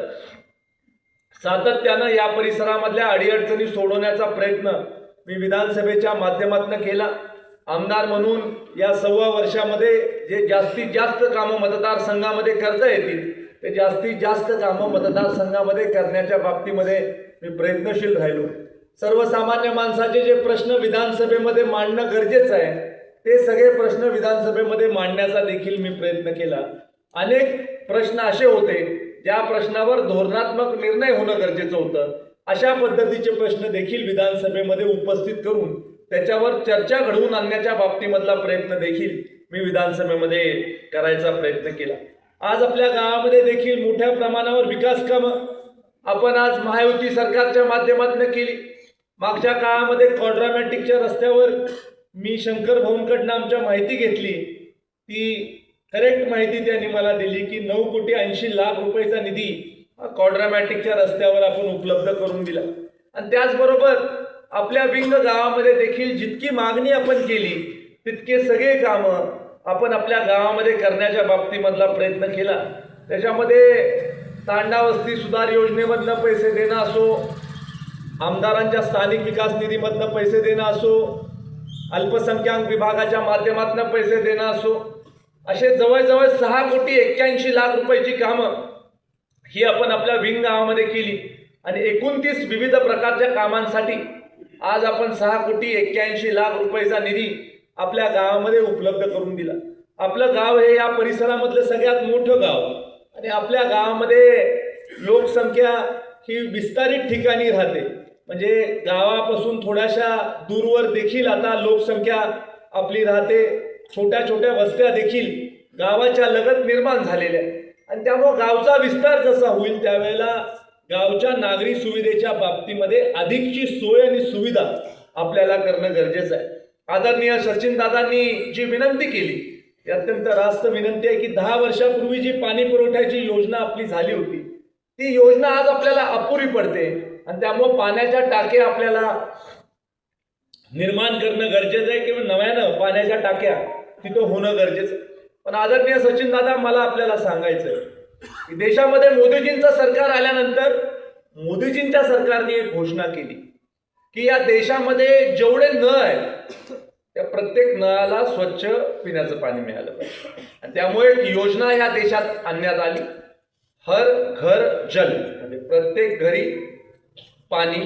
Speaker 8: सातत्यानं या परिसरामधल्या अडीअडचणी सोडवण्याचा प्रयत्न मी विधानसभेच्या माध्यमातून केला. आमदार म्हणून या 1.25 वर्षामध्ये जे जास्तीत जास्त कामं मतदारसंघामध्ये करता येतील ते जास्तीत जास्त कामं मतदारसंघामध्ये करण्याच्या बाबतीमध्ये मी प्रयत्नशील राहिलो. सर्वसामान्य माणसाचे जे प्रश्न विधानसभेमध्ये मांडणं गरजेचं आहे ते सगळे प्रश्न विधानसभेमध्ये मांडण्याचा देखील मी प्रयत्न केला. अनेक प्रश्न असे होते ज्या प्रश्नावर धोरणात्मक निर्णय होणं गरजेचं होतं. अशा पद्धतीचे प्रश्न देखील विधानसभेमध्ये उपस्थित करून त्याच्यावर चर्चा घडवून आणण्याच्या बाबतीमधला प्रयत्न देखील मी विधानसभेमध्ये करायचा प्रयत्न केला. आज आपल्या गावामध्ये देखील मोठ्या प्रमाणावर विकास कामं आपण आज महायुती सरकारच्या माध्यमातून केली. मागच्या काळामध्ये क्वाड्रामॅटिकच्या रस्त्यावर मी शंकर भाऊंकडनं आमच्या माहिती घेतली. ती करेक्ट माहिती त्यांनी मला दिली की 9,80,00,000 रुपयाचा निधी क्वाड्रामॅटिकच्या रस्त्यावर आपण उपलब्ध करून दिला. आणि त्याचबरोबर आपल्या विंग गावामध्ये देखील जितकी मागणी आपण केली तितके सगळे कामं आपण आपल्या गावामध्ये करण्याच्या बाबतीमधला प्रयत्न केला. त्याच्यामध्ये तांडा वस्ती सुधार योजनेमधनं पैसे देणं असो, आमदारांच्या स्थानिक विकास निधीमधनं पैसे देणं असो, अल्पसंख्याक विभागाच्या माध्यमातून पैसे देणं असो, असे जवळजवळ 6,81,00,000 रुपयाची कामं ही आपण आपल्या विंग गावामध्ये केली. आणि 29 विविध प्रकारच्या कामांसाठी आज आपण 6,81,00,000 रुपयाचा निधी आपल्या गावामध्ये उपलब्ध करून दिला. आपलं गाव हे या परिसरामधलं सगळ्यात मोठं गाव आणि आपल्या गावामध्ये लोकसंख्या ही विस्तारित ठिकाणी राहते. म्हणजे गावापासून थोड्याशा दूरवर देखील आता लोकसंख्या आपली राहते. छोट्या छोट्या वस्त्या देखील गावाच्या लगत निर्माण झालेल्या आहेत. आणि त्यामुळं गावचा विस्तार जसा होईल त्यावेळेला गावच्या नागरी सुविधेच्या बाबतीमध्ये अधिकची सोय आणि सुविधा आपल्याला करणं गरजेचं आहे. आदरणीय सचिनदादांनी जी विनंती केली ती अत्यंत रास्त विनंती आहे की 10 वर्षापूर्वी जी पाणी पुरवठ्याची योजना आपली झाली होती ती योजना आज आपल्याला अपुरी पडते. आणि त्यामुळं पाण्याच्या टाक्या आपल्याला निर्माण करणं गरजेचं आहे किंवा नव्यानं पाण्याच्या टाक्या तिथं होणं गरजेचं. पण आदरणीय सचिनदादा मला आपल्याला सांगायचं आहे की देशामध्ये मोदीजींचं सरकार आल्यानंतर मोदीजींच्या सरकारने एक घोषणा केली की या देशामध्ये जेवढे नळ आहेत त्या प्रत्येक नळाला स्वच्छ पिण्याचं पाणी मिळालं पाहिजे. आणि त्यामुळे एक योजना या देशात आणण्यात आली, हर घर जल, म्हणजे प्रत्येक घरी पाणी,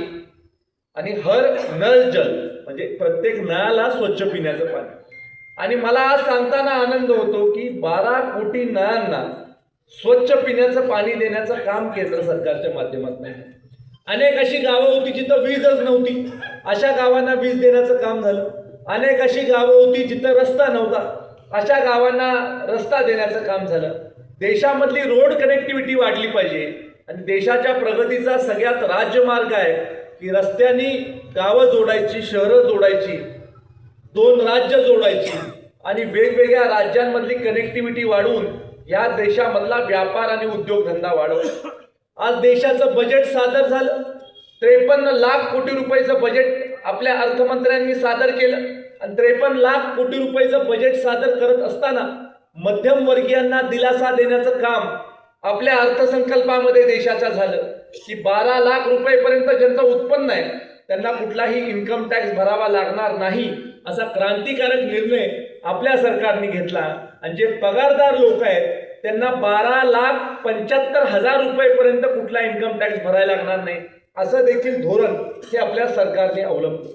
Speaker 8: आणि हर नळ जल म्हणजे प्रत्येक नळाला स्वच्छ पिण्याचं पाणी. आणि मला आज सांगताना आनंद होतो की 12 कोटी नळांना स्वच्छ पिण्याचं पाणी देण्याचं काम केंद्र सरकारच्या माध्यमातून आहे. अनेक अशी गावं होती जिथं वीजच नव्हती, अशा गावांना वीज देण्याचं काम झालं. अनेक अशी गावं होती जिथं रस्ता नव्हता, अशा गावांना रस्ता देण्याचं काम झालं. देशामधली रोड कनेक्टिव्हिटी वाढली पाहिजे आणि देशाच्या प्रगतीचा सगळ्यात राज्यमार्ग आहे की रस्त्यांनी गावं जोडायची, शहरं जोडायची, 2 राज्य जोडायची आणि वेगवेगळ्या राज्यांमधली कनेक्टिव्हिटी वाढवून या देशामधला व्यापार आणि उद्योगधंदा वाढवला. आज देशाचं बजेट सादर झालं. 53 लाख कोटी रुपयाचं बजेट आपल्या अर्थमंत्र्यांनी सादर केलं. आणि 53 लाख कोटी रुपयाचं बजेट सादर करत असताना मध्यमवर्गीयांना दिलासा देण्याचं काम आपल्या अर्थसंकल्पामध्ये देशाच्या झालं की 12 लाख रुपयेपर्यंत ज्यांचं उत्पन्न आहे त्यांना कुठलाही इन्कम टॅक्स भरावा लागणार नाही, असा क्रांतिकारक निर्णय आपल्या सरकारने घेतला. आणि जे पगारदार लोक आहेत त्यांना 12,75,000 रुपयेपर्यंत कुठला इन्कम टॅक्स भरायला लागणार नाही, असं देखील धोरण हे आपल्या सरकारने अवलंबलं.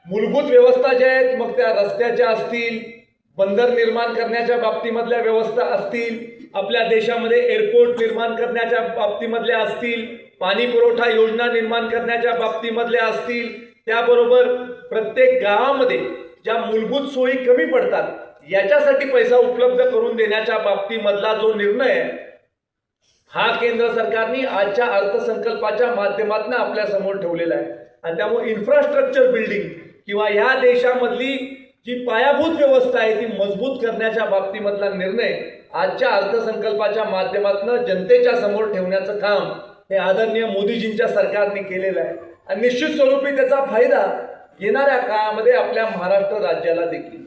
Speaker 8: मूलभूत व्यवस्था ज्या आहेत, मग त्या रस्त्याच्या असतील, बंदर निर्माण करण्याच्या बाबतीमधल्या व्यवस्था असतील, आपल्या देशामध्ये एअरपोर्ट निर्माण करण्याच्या बाबतीमधल्या असतील, पाणी पुरवठा योजना निर्माण करण्याच्या बाबतीमधल्या असतील, त्याबरोबर प्रत्येक गावामध्ये ज्या मूलभूत सोयी कमी पडतात याच्यासाठी पैसा उपलब्ध करून देण्याच्या बाबतीमधला जो निर्णय आहे हा केंद्र सरकारने आजच्या अर्थसंकल्पाच्या माध्यमातून आपल्या समोर ठेवलेला आहे. आणि त्यामुळे इन्फ्रास्ट्रक्चर बिल्डिंग किंवा या देशामधली जी पायाभूत व्यवस्था आहे ती मजबूत करण्याच्या बाबतीमधला निर्णय आजच्या अर्थसंकल्पाच्या माध्यमातून जनतेच्या समोर ठेवण्याचं काम हे आदरणीय मोदीजींच्या सरकारने केलेलं आहे. आणि निश्चित स्वरूपी त्याचा फायदा येणाऱ्या काळामध्ये आपल्या महाराष्ट्र राज्याला देखील.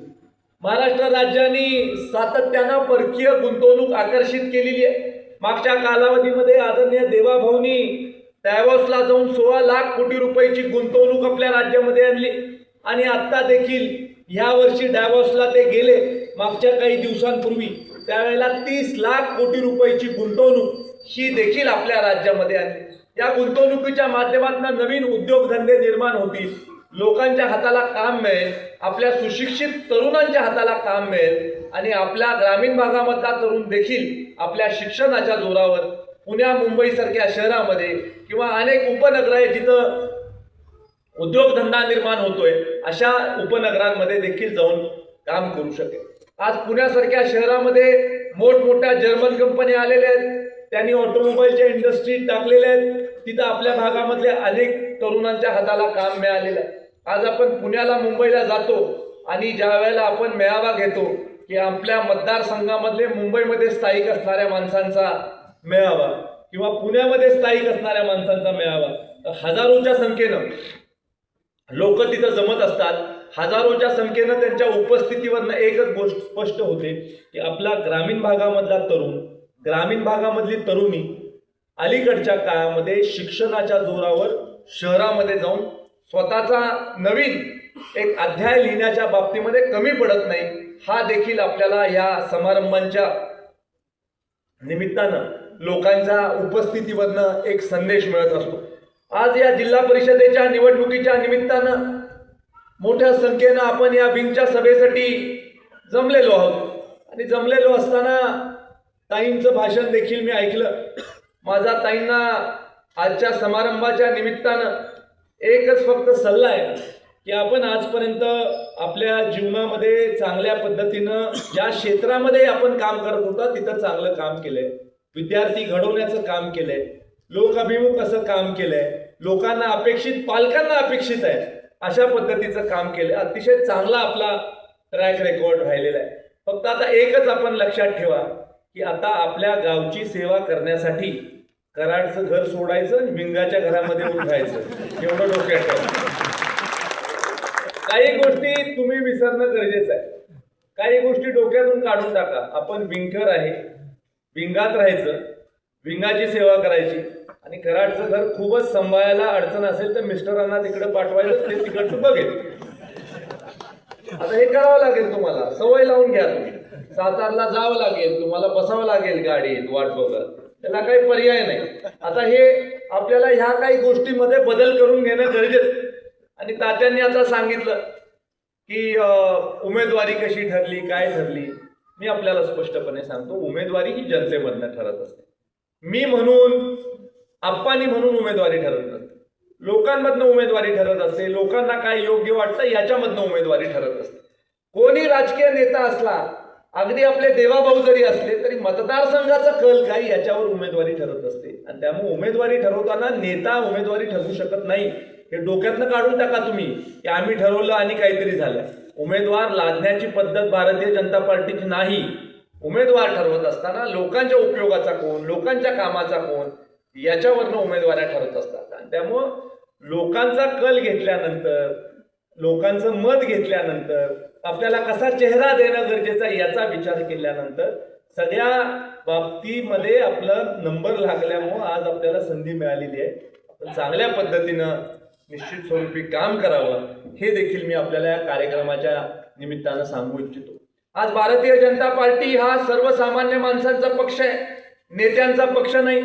Speaker 8: महाराष्ट्र राज्याने सातत्यानं परकीय गुंतवणूक आकर्षित केलेली आहे. मागच्या कालावधीमध्ये आदरणीय देवाभाऊनी डॅव्हॉसला जाऊन 16 लाख कोटी रुपयाची गुंतवणूक आपल्या राज्यामध्ये आणली आणि आत्ता देखील ह्या वर्षी डॅव्हॉसला ते गेले मागच्या काही दिवसांपूर्वी, त्यावेळेला 30 लाख कोटी रुपयाची गुंतवणूक ही देखील आपल्या राज्यामध्ये आणली. या गुंतवणुकीच्या माध्यमातून नवीन उद्योगधंदे निर्माण होतील, लोकांच्या हाताला काम मिळेल, आपल्या सुशिक्षित तरुणांच्या हाताला काम मिळेल आणि आपल्या ग्रामीण भागामधला तरुण देखील आपल्या शिक्षणाच्या जोरावर पुण्या मुंबईसारख्या शहरामध्ये किंवा अनेक उपनगर आहे जिथं उद्योगधंदा निर्माण होतोय अशा उपनगरांमध्ये देखील जाऊन काम करू शकेल. आज पुण्यासारख्या शहरामध्ये मोठमोठ्या जर्मन कंपन्या आलेल्या आहेत, त्यांनी ऑटोमोबाईलच्या इंडस्ट्रीत टाकलेल्या आहेत, तिथं आपल्या भागामधल्या अनेक तरुणांच्या हाताला काम मिळालेलं आहे. आज आपण पुण्याला मुंबईला जातो आणि ज्या वेळेला आपण मेळावा घेतो की आपल्या मतदारसंघामधले मुंबईमध्ये स्थायिक असणाऱ्या माणसांचा मेळावा किंवा पुण्यामध्ये स्थायिक असणाऱ्या माणसांचा मेळावा, तर हजारोच्या संख्येनं लोक तिथं जमत असतात. हजारोच्या संख्येनं त्यांच्या उपस्थितीवरनं एकच गोष्ट स्पष्ट होते की आपला ग्रामीण भागामधला तरुण, ग्रामीण भागामधली तरुणी अलीकडच्या काळामध्ये शिक्षणाच्या जोरावर शहरामध्ये जाऊन स्वतःचा नवीन एक अध्याय लिहिण्याच्या बाबतीमध्ये कमी पडत नाही. हा देखील आपल्याला या समारंभांच्या निमित्तानं लोकांच्या उपस्थितीवरनं एक संदेश मिळत असतो. आज या जिल्हा परिषदेच्या निवडणुकीच्या निमित्तानं मोठ्या संख्येनं आपण या विंगच्या सभेसाठी जमलेलो आहोत आणि जमलेलो असताना ताईंचं भाषण देखील मी ऐकलं. माझा ताईंना आजच्या समारंभाच्या निमित्तानं एकच फक्त सल्ला आहे की आपण आजपर्यंत आपल्या जीवनामध्ये चांगल्या पद्धतीनं ज्या क्षेत्रामध्ये आपण काम करत होता तिथं चांगलं काम केलंय, विद्यार्थी घडवण्याचं काम केलंय, लोकाभिमुख असं काम केलंय, लोकांना अपेक्षित, पालकांना अपेक्षित आहे अशा पद्धतीचं काम केलंय. अतिशय चांगला आपला ट्रॅक रेकॉर्ड राहिलेला आहे. फक्त आता एकच आपण लक्षात ठेवा की आता आपल्या गावची सेवा करण्यासाठी कराडचं घर सोडायचं आणि विंगाच्या घरामध्ये उठायचं, एवढं डोक्यात ठेवा. काही गोष्टी तुम्ही विसरणं गरजेचं आहे, काही गोष्टी डोक्यातून काढून टाका. आपण विंकर आहे, विंगात राहायचं, विंगाची सेवा करायची आणि कराडचं घर खूपच सांभाळायला अडचण असेल तर मिस्टरांना तिकडे पाठवायचं, ते तिकडचं बघेल. आता हे करावं लागेल, तुम्हाला सवय लावून घ्या. तुम्ही सातारला जावं लागेल, तुम्हाला बसावं लागेल गाडीत वाट बघत, त्याला काही पर्याय नाही. आता हे आपल्याला ह्या काही गोष्टीमध्ये बदल करून घेणं गरजेचं. आणि तात्यांनी आता सांगितलं की उमेदवारी कशी ठरली, काय ठरली. मी आपल्याला स्पष्टपणे सांगतो, उमेदवारी ही जनतेमधनं ठरत असते. मी म्हणून, आप्पानी म्हणून उमेदवारी ठरत नसते, लोकांमधनं उमेदवारी ठरत असते. लोकांना काय योग्य वाटतं याच्यामधनं उमेदवारी ठरत असते. कोणी राजकीय नेता असला, अगदी आपले देवाभाऊ जरी असले तरी मतदारसंघाचा कल काय याच्यावर उमेदवारी ठरत असते. आणि त्यामुळे उमेदवारी ठरवताना नेता उमेदवारी ठरवू शकत नाही, हे डोक्यातनं काढून टाका तुम्ही की आम्ही ठरवलं आणि काहीतरी झालं. उमेदवार लादण्याची पद्धत भारतीय जनता पार्टीची नाही. उमेदवार ठरवत असताना लोकांच्या उपयोगाचा कोण, लोकांच्या कामाचा कोण याच्यावरनं उमेदवाऱ्या ठरत असतात. आणि त्यामुळं लोकांचा कल घेतल्यानंतर, लोकांचं मत घेतल्यानंतर आपल्याला कसा चेहरा देणं गरजेचं आहे याचा विचार केल्यानंतर सगळ्या बाबतीमध्ये आपलं नंबर लागल्यामुळं आज आपल्याला संधी मिळालेली आहे. आपण चांगल्या पद्धतीनं निश्चित स्वरूपी काम करावं हे देखील मी आपल्याला या कार्यक्रमाच्या निमित्तानं सांगू इच्छितो. आज भारतीय जनता पार्टी हा सर्वसामान्य माणसांचा पक्ष आहे, नेत्यांचा पक्ष नाही.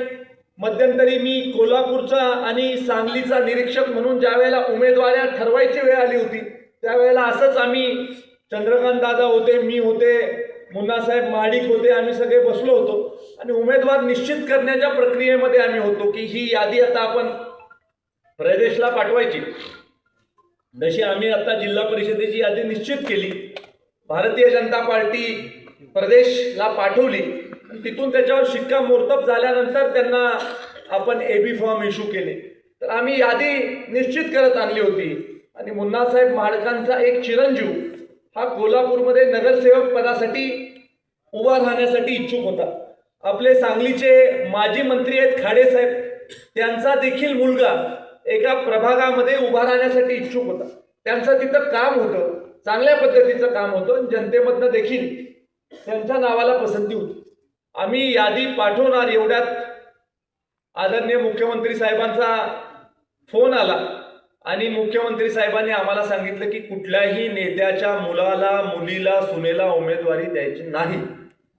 Speaker 8: मध्यंतरी मी कोल्हापूरचा आणि सांगलीचा निरीक्षक म्हणून ज्या वेळेला उमेदवाऱ्या ठरवायची वेळ आली होती त्यावेळेला असंच आम्ही, चंद्रकांत दादा होते, मी होते, मुन्नासाहेब महाडिक होते, आम्ही सगळे बसलो होतो आणि उमेदवार निश्चित करण्याच्या प्रक्रियेमध्ये आम्ही होतो की ही यादी आता आपण प्रदेशला पाठवायची. जशी आम्ही आता जिल्हा परिषदेची यादी निश्चित केली, भारतीय जनता पार्टी प्रदेशला पाठवली, तिथून त्याच्यावर शिक्कामोर्तब झाल्यानंतर त्यांना आपण AB फॉर्म इश्यू केले. तर आम्ही यादी निश्चित करत आणली होती आणि मुन्नासाहेब महाडकांचा एक चिरंजीव हा कोल्हापूरमध्ये नगरसेवक पदासाठी उभा राहण्यासाठी इच्छुक होता. आपले सांगलीचे माजी मंत्री आहेत खाडेसाहेब, त्यांचा देखील मुलगा एका प्रभागामध्ये उभा राहण्यासाठी इच्छुक होता. त्यांचं तिथं काम होतं, चांगल्या पद्धतीचं काम होतं, जनतेमधनं देखील त्यांच्या नावाला पसंती होती. आम्ही यादी पाठवणार एवढ्यात आदरणीय मुख्यमंत्री साहेबांचा फोन आला आणि मुख्यमंत्री साहेबांनी आम्हाला सांगितलं की कुठल्याही नेत्याच्या मुलाला, मुलीला, सुनेला उमेदवारी द्यायची नाही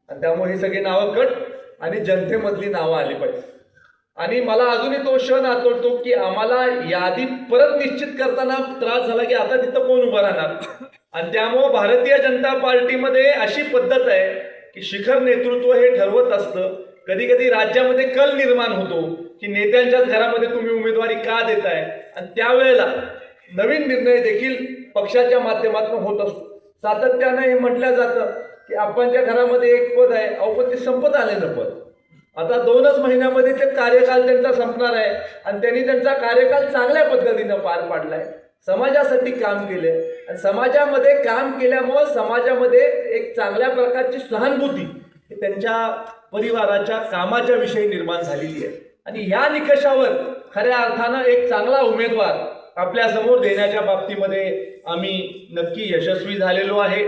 Speaker 8: आणि त्यामुळे ही सगळी नावं कट आणि जनतेमधली नावं आली पाहिजे. आणि मला अजूनही तो क्षण आठवतो की आम्हाला यादी परत निश्चित करताना त्रास झाला की आता तिथं कोण उभं राहणार. आणि त्यामुळं भारतीय जनता पार्टीमध्ये अशी पद्धत आहे की शिखर नेतृत्व हे ठरवत असतं. कधी कधी राज्यामध्ये कल निर्माण होतो की नेत्यांच्याच घरामध्ये तुम्ही उमेदवारी का देताय, आणि त्यावेळेला नवीन निर्णय देखील पक्षाच्या माध्यमातून होत असतो. सातत्यानं हे म्हटलं जातं की आपणच्या घरामध्ये एक पद आहे, अहो पण ते संपत आलेलं पद. आता 2च महिन्यामध्ये ते कार्यकाल त्यांचा संपणार आहे आणि त्यांनी त्यांचा कार्यकाल चांगल्या पद्धतीनं पार पाडलाय, समाजासाठी काम केले आणि समाजामध्ये काम केल्यामुळं समाजामध्ये एक चांगल्या प्रकारची सहानुभूती त्यांच्या परिवाराच्या कामाच्या विषयी निर्माण झालेली आहे. आणि ह्या निकषावर खऱ्या अर्थानं एक चांगला उमेदवार आपल्या समोर देण्याच्या बाबतीमध्ये आम्ही नक्की यशस्वी झालेलो आहे.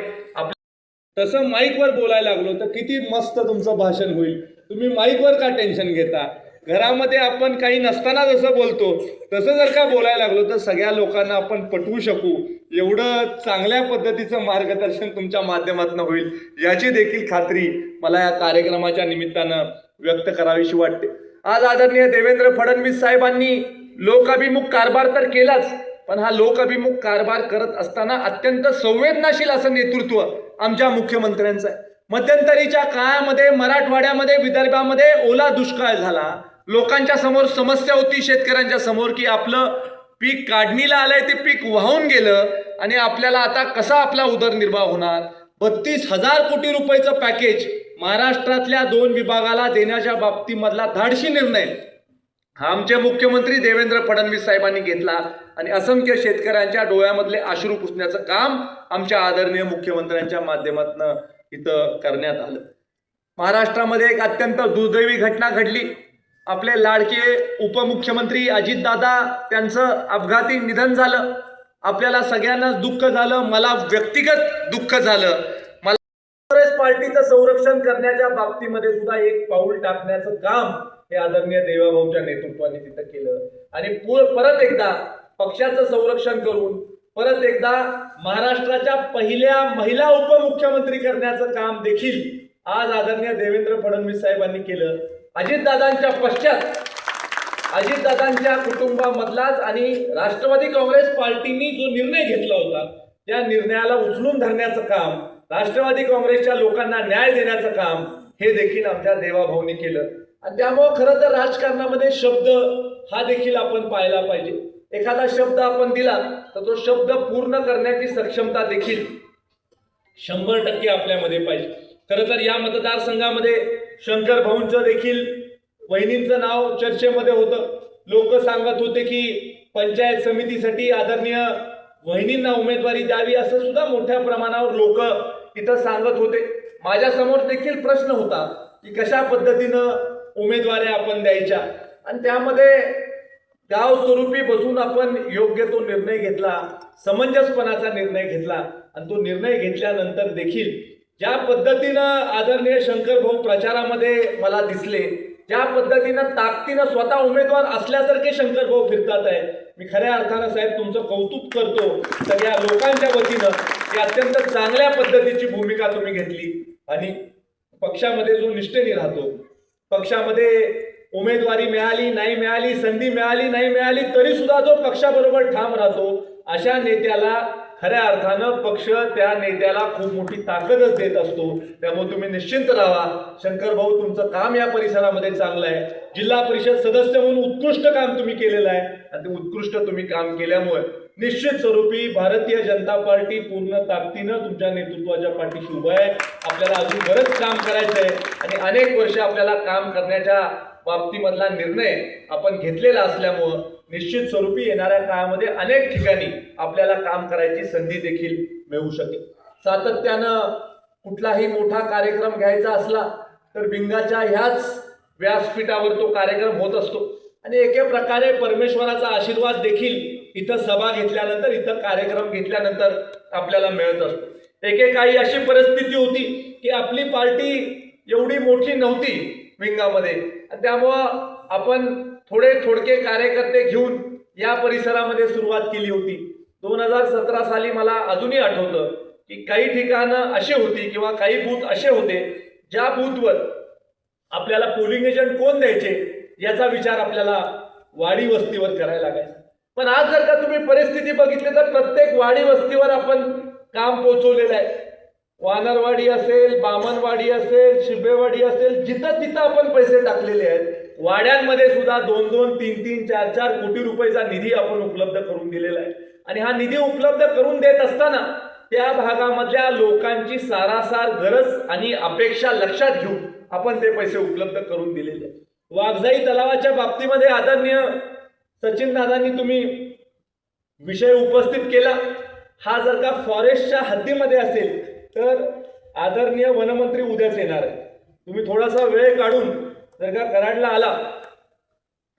Speaker 8: तसं माईकवर बोलायला लागलो तर किती मस्त तुमचं भाषण होईल. तुम्ही माईकवर का टेन्शन घेता? घरामध्ये आपण काही नसताना जसं बोलतो तसं जर का बोलायला लागलो तर सगळ्या लोकांना आपण पटवू शकू, एवढं चांगल्या पद्धतीचं मार्गदर्शन तुमच्या माध्यमातून होईल याची देखील खात्री मला या कार्यक्रमाच्या निमित्तानं व्यक्त करावीशी वाटते. आज आदरणीय देवेंद्र फडणवीस साहेबांनी लोकाभिमुख कारभार तर केलाच, पण हा लोकाभिमुख कारभार करत असताना अत्यंत संवेदनशील असं नेतृत्व आमच्या मुख्यमंत्र्यांचं आहे. मध्यंतरीच्या काळामध्ये मराठवाड्यामध्ये, विदर्भामध्ये ओला दुष्काळ झाला, लोकांच्या समोर समस्या होती शेतकऱ्यांच्या समोर की आपलं पीक काढणीला आलंय, ते पीक वाहून गेलं आणि आपल्याला आता कसा आपला उदरनिर्वाह होणार. 32,000 कोटी रुपयाचं पॅकेज महाराष्ट्रातल्या 2 विभागाला देण्याच्या बाबतीमधला धाडसी निर्णय हा आमचे मुख्यमंत्री देवेंद्र फडणवीस साहेबांनी घेतला आणि असंख्य शेतकऱ्यांच्या डोळ्यामधले अश्रू पुसण्याचं काम आमच्या आदरणीय मुख्यमंत्र्यांच्या माध्यमातून इथं करण्यात आलं. महाराष्ट्रामध्ये एक अत्यंत दुर्दैवी घटना घडली. आपले लाडके उपमुख्यमंत्री अजितदादा त्यांचं अपघाती निधन झालं. आपल्याला सगळ्यांनाच दुःख झालं, मला व्यक्तिगत दुःख झालं. मला काँग्रेस पार्टीचं संरक्षण करण्याच्या बाबतीमध्ये सुद्धा एक पाऊल टाकण्याचं काम हे आदरणीय देवाभाऊच्या नेतृत्वाने तिथं केलं आणि परत एकदा पक्षाचं संरक्षण करून परत एकदा महाराष्ट्राच्या पहिल्या महिला उपमुख्यमंत्री करण्याचं काम देखील आज आदरणीय देवेंद्र फडणवीस साहेबांनी केलं. अजितदादांच्या पश्चात अजितदादांच्या कुटुंबामधलाच आणि राष्ट्रवादी काँग्रेस पार्टीनी जो निर्णय घेतला होता त्या निर्णयाला उचलून धरण्याचं काम, राष्ट्रवादी काँग्रेसच्या लोकांना न्याय देण्याचं काम हे देखील आमच्या देवाभाऊनी केलं. आणि त्यामुळं खरं तर राजकारणामध्ये शब्द हा देखील आपण पाहायला पाहिजे. एखादा शब्द आपण दिला तर तो शब्द पूर्ण करण्याची सक्षमता देखील 100% आपल्यामध्ये पाहिजे. खरं तर या मतदारसंघामध्ये शंकर भाऊंचं देखील वहिनींचं नाव चर्चेमध्ये होतं. लोक सांगत होते की पंचायत समितीसाठी आदरणीय वहिनींना उमेदवारी द्यावी असं सुद्धा मोठ्या प्रमाणावर लोक इथं सांगत होते. माझ्यासमोर देखील प्रश्न होता की कशा पद्धतीनं उमेदवारी आपण द्यायच्या आणि त्यामध्ये गाव स्वरूपी बसून आपण योग्य तो निर्णय घेतला, समंजसपणाचा निर्णय घेतला आणि तो निर्णय घेतल्यानंतर देखील ज्या पद्धतीनं आदरणीय शंकर भाऊ प्रचारामध्ये मला दिसले, ज्या पद्धतीनं ताकदीनं स्वतः उमेदवार असल्यासारखे शंकर भाऊ फिरतात आहे, मी खऱ्या अर्थानं साहेब तुमचं कौतुक करतो सगळ्या लोकांच्या वतीनं की अत्यंत चांगल्या पद्धतीची भूमिका तुम्ही घेतली आणि पक्षामध्ये जो निष्ठेने राहतो, पक्षामध्ये उमेदवारी मिळाली नाही मिळाली, संधी मिळाली नाही मिळाली तरी सुद्धा जो पक्षाबरोबर ठाम राहतो अशा नेत्याला खऱ्या अर्थानं पक्ष त्या नेत्याला खूप मोठी ताकदच देत असतो. त्यामुळे तुम्ही निश्चिंत राहा. शंकर भाऊ तुमचं काम या परिसरामध्ये चांगलं आहे. जिल्हा परिषद सदस्य म्हणून उत्कृष्ट काम तुम्ही केलेलं आहे आणि ते उत्कृष्ट तुम्ही काम केल्यामुळे निश्चित स्वरूपी भारतीय जनता पार्टी पूर्ण ताकदीनं तुमच्या नेतृत्वाच्या पाठीशी उभं आहे. आपल्याला अजून बरंच काम करायचं आहे आणि अनेक वर्ष आपल्याला काम करण्याच्या बाबतीमधला निर्णय आपण घेतलेला असल्यामुळं निश्चित स्वरूपी येणाऱ्या काळामध्ये अनेक ठिकाणी आपल्याला काम करायची संधी देखील मिळू शकेल. सातत्यानं कुठलाही मोठा कार्यक्रम घ्यायचा असला तर भिंगाच्या ह्याच व्यासपीठावर तो कार्यक्रम होत असतो आणि एके प्रकारे परमेश्वराचा आशीर्वाद देखील इथं सभा घेतल्यानंतर, इथं कार्यक्रम घेतल्यानंतर आपल्याला मिळत असतो. एकेकाळी अशी परिस्थिती होती की आपली पार्टी एवढी मोठी नव्हती विंगामध्ये आणि त्यामुळं आपण थोडके कार्यकर्ते घेऊन या परिसरामध्ये सुरुवात केली होती. 2017 साली मला अजूनही आठवतं की काही ठिकाणं अशी होती किंवा काही बूथ असे होते ज्या बूथवर आपल्याला पोलिंग एजंट कोण द्यायचे याचा विचार आपल्याला वाडी वस्तीवर करायला लागायचा. पण आज जर का तुम्ही परिस्थिती बघितली तर प्रत्येक वाडी वस्तीवर आपण काम पोहोचवलेलं आहे. वानरवाडी असेल, बामणवाडी असेल, शिबेवाडी असेल, जिथं तिथं आपण पैसे टाकलेले आहेत. वाड्यांमध्ये सुद्धा 2-2, 3-3, 4-4 कोटी रुपयाचा निधी आपण उपलब्ध करून दिलेला आहे आणि हा निधी उपलब्ध करून देत असताना त्या भागामधल्या लोकांची सारासार गरज आणि अपेक्षा लक्षात घेऊन आपण ते पैसे उपलब्ध करून दिलेले आहेत. वाघजाई तलावाच्या बाबतीमध्ये आदरणीय सचिन दादांनी तुम्ही विषय उपस्थित केला. हा जर का फॉरेस्टच्या हद्दीमध्ये असेल तर आदरणीय वनमंत्री उद्याच येणार आहे. तुम्ही थोडासा वेळ काढून जर का कराडला आला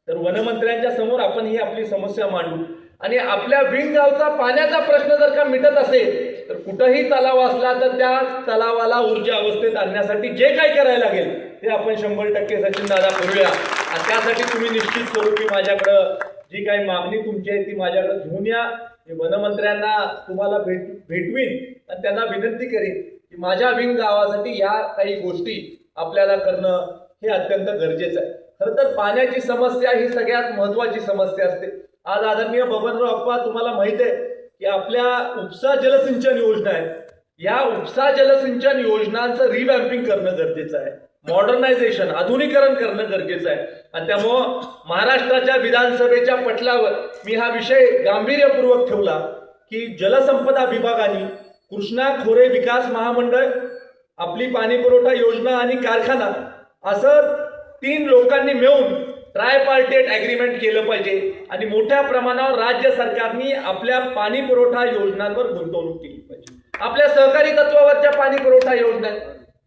Speaker 8: तर वनमंत्र्यांच्या समोर आपण ही आपली समस्या मांडू आणि आपल्या विंग गावचा पाण्याचा प्रश्न जर का मिटत असेल तर कुठंही तलाव असला तर त्या तलावाला ऊर्जा अवस्थेत आणण्यासाठी जे काही करायला लागेल ते आपण 100% सचिन दादा करूया. आणि त्यासाठी तुम्ही निश्चित स्वरूपी माझ्याकडं जी काही मागणी तुमची आहे ती माझ्याकडे घेऊन या. मी वनमंत्र्यांना तुम्हाला भेटवीन आणि त्यांना विनंती करेन की माझ्या विंग गावासाठी या काही गोष्टी आपल्याला करणं हे अत्यंत गरजेचं आहे. खरं तर पाण्याची समस्या ही सगळ्यात महत्त्वाची समस्या असते. आज आदरणीय बबनराव अप्पा तुम्हाला माहित आहे की आपल्या उपसा जलसिंचन योजना आहेत. या उपसा जलसिंचन योजनांचं रिवॅम्पिंग करणं गरजेचं आहे. मॉडर्नायझेशन, आधुनिकरण करणं गरजेचं आहे आणि त्यामुळं महाराष्ट्राच्या विधानसभेच्या पटलावर मी हा विषय गांभीर्यपूर्वक ठेवला की जलसंपदा विभागाने कृष्णा खोरे विकास महामंडळ, आपली पाणी पुरवठा योजना आणि कारखाना असं 3 लोकांनी मिळून ट्रायपार्टेट ॲग्रीमेंट केलं पाहिजे आणि मोठ्या प्रमाणावर राज्य सरकारने आपल्या पाणी पुरवठा योजनांवर गुंतवणूक केली पाहिजे. आपल्या सहकारी तत्वावरच्या पाणी पुरवठा योजना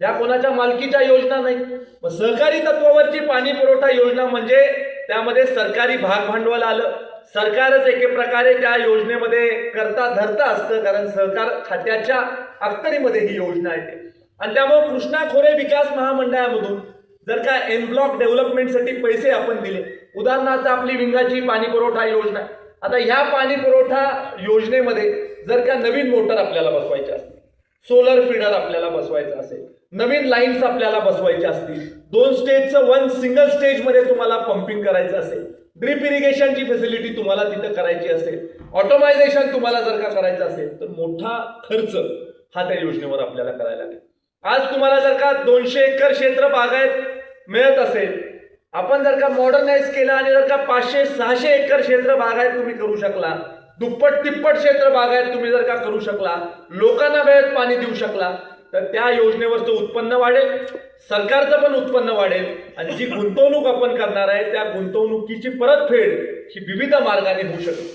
Speaker 8: या कोणाच्या मालकीच्या योजना नाही. मग सहकारी तत्वावरची पाणी पुरवठा योजना म्हणजे त्यामध्ये सरकारी भाग भांडवल आलं. सरकारच एके प्रकारे त्या योजनेमध्ये करता धरता असतं कारण सहकार खात्याच्या अखत्यारीमध्ये ही योजना येते आणि त्यामुळे कृष्णा खोरे विकास महामंडळामधून जर का एन ब्लॉक डेव्हलपमेंटसाठी पैसे आपण दिले, उदाहरणार्थ आपली विंगाची पाणी पुरवठा योजना, आता ह्या पाणी पुरवठा योजनेमध्ये जर का नवीन मोटर आपल्याला बसवायची असतील, सोलर फीडर आपल्याला बसवायचं असेल, नवीन लाईन्स आपल्याला बसवायच्या असतील, 2 स्टेजचं 1 सिंगल स्टेजमध्ये तुम्हाला पंपिंग करायचं असेल, ड्रिप इरिगेशनची फॅसिलिटी तुम्हाला तिथं करायची असेल, ऑटोमायझेशन तुम्हाला जर का करायचं असेल तर मोठा खर्च हा त्या योजनेवर आपल्याला करायला लागेल. आज तुम्हाला जर का 200 एकर क्षेत्र बागायत मिळत असेल, आपण जर का मॉडर्नाइज केलं आणि जर का 500-600 एकर क्षेत्र बागायत तुम्ही करू शकला, दुप्पट-तिप्पट क्षेत्र बागायत तुम्ही जर का करू शकला, लोकांना वेळेत पाणी देऊ शकला तर त्या योजनेवरचं उत्पन्न वाढेल, सरकारचं पण उत्पन्न वाढेल आणि जी गुंतवणूक आपण करणार आहे त्या गुंतवणुकीची परतफेड ही विविध मार्गाने होऊ शकेल.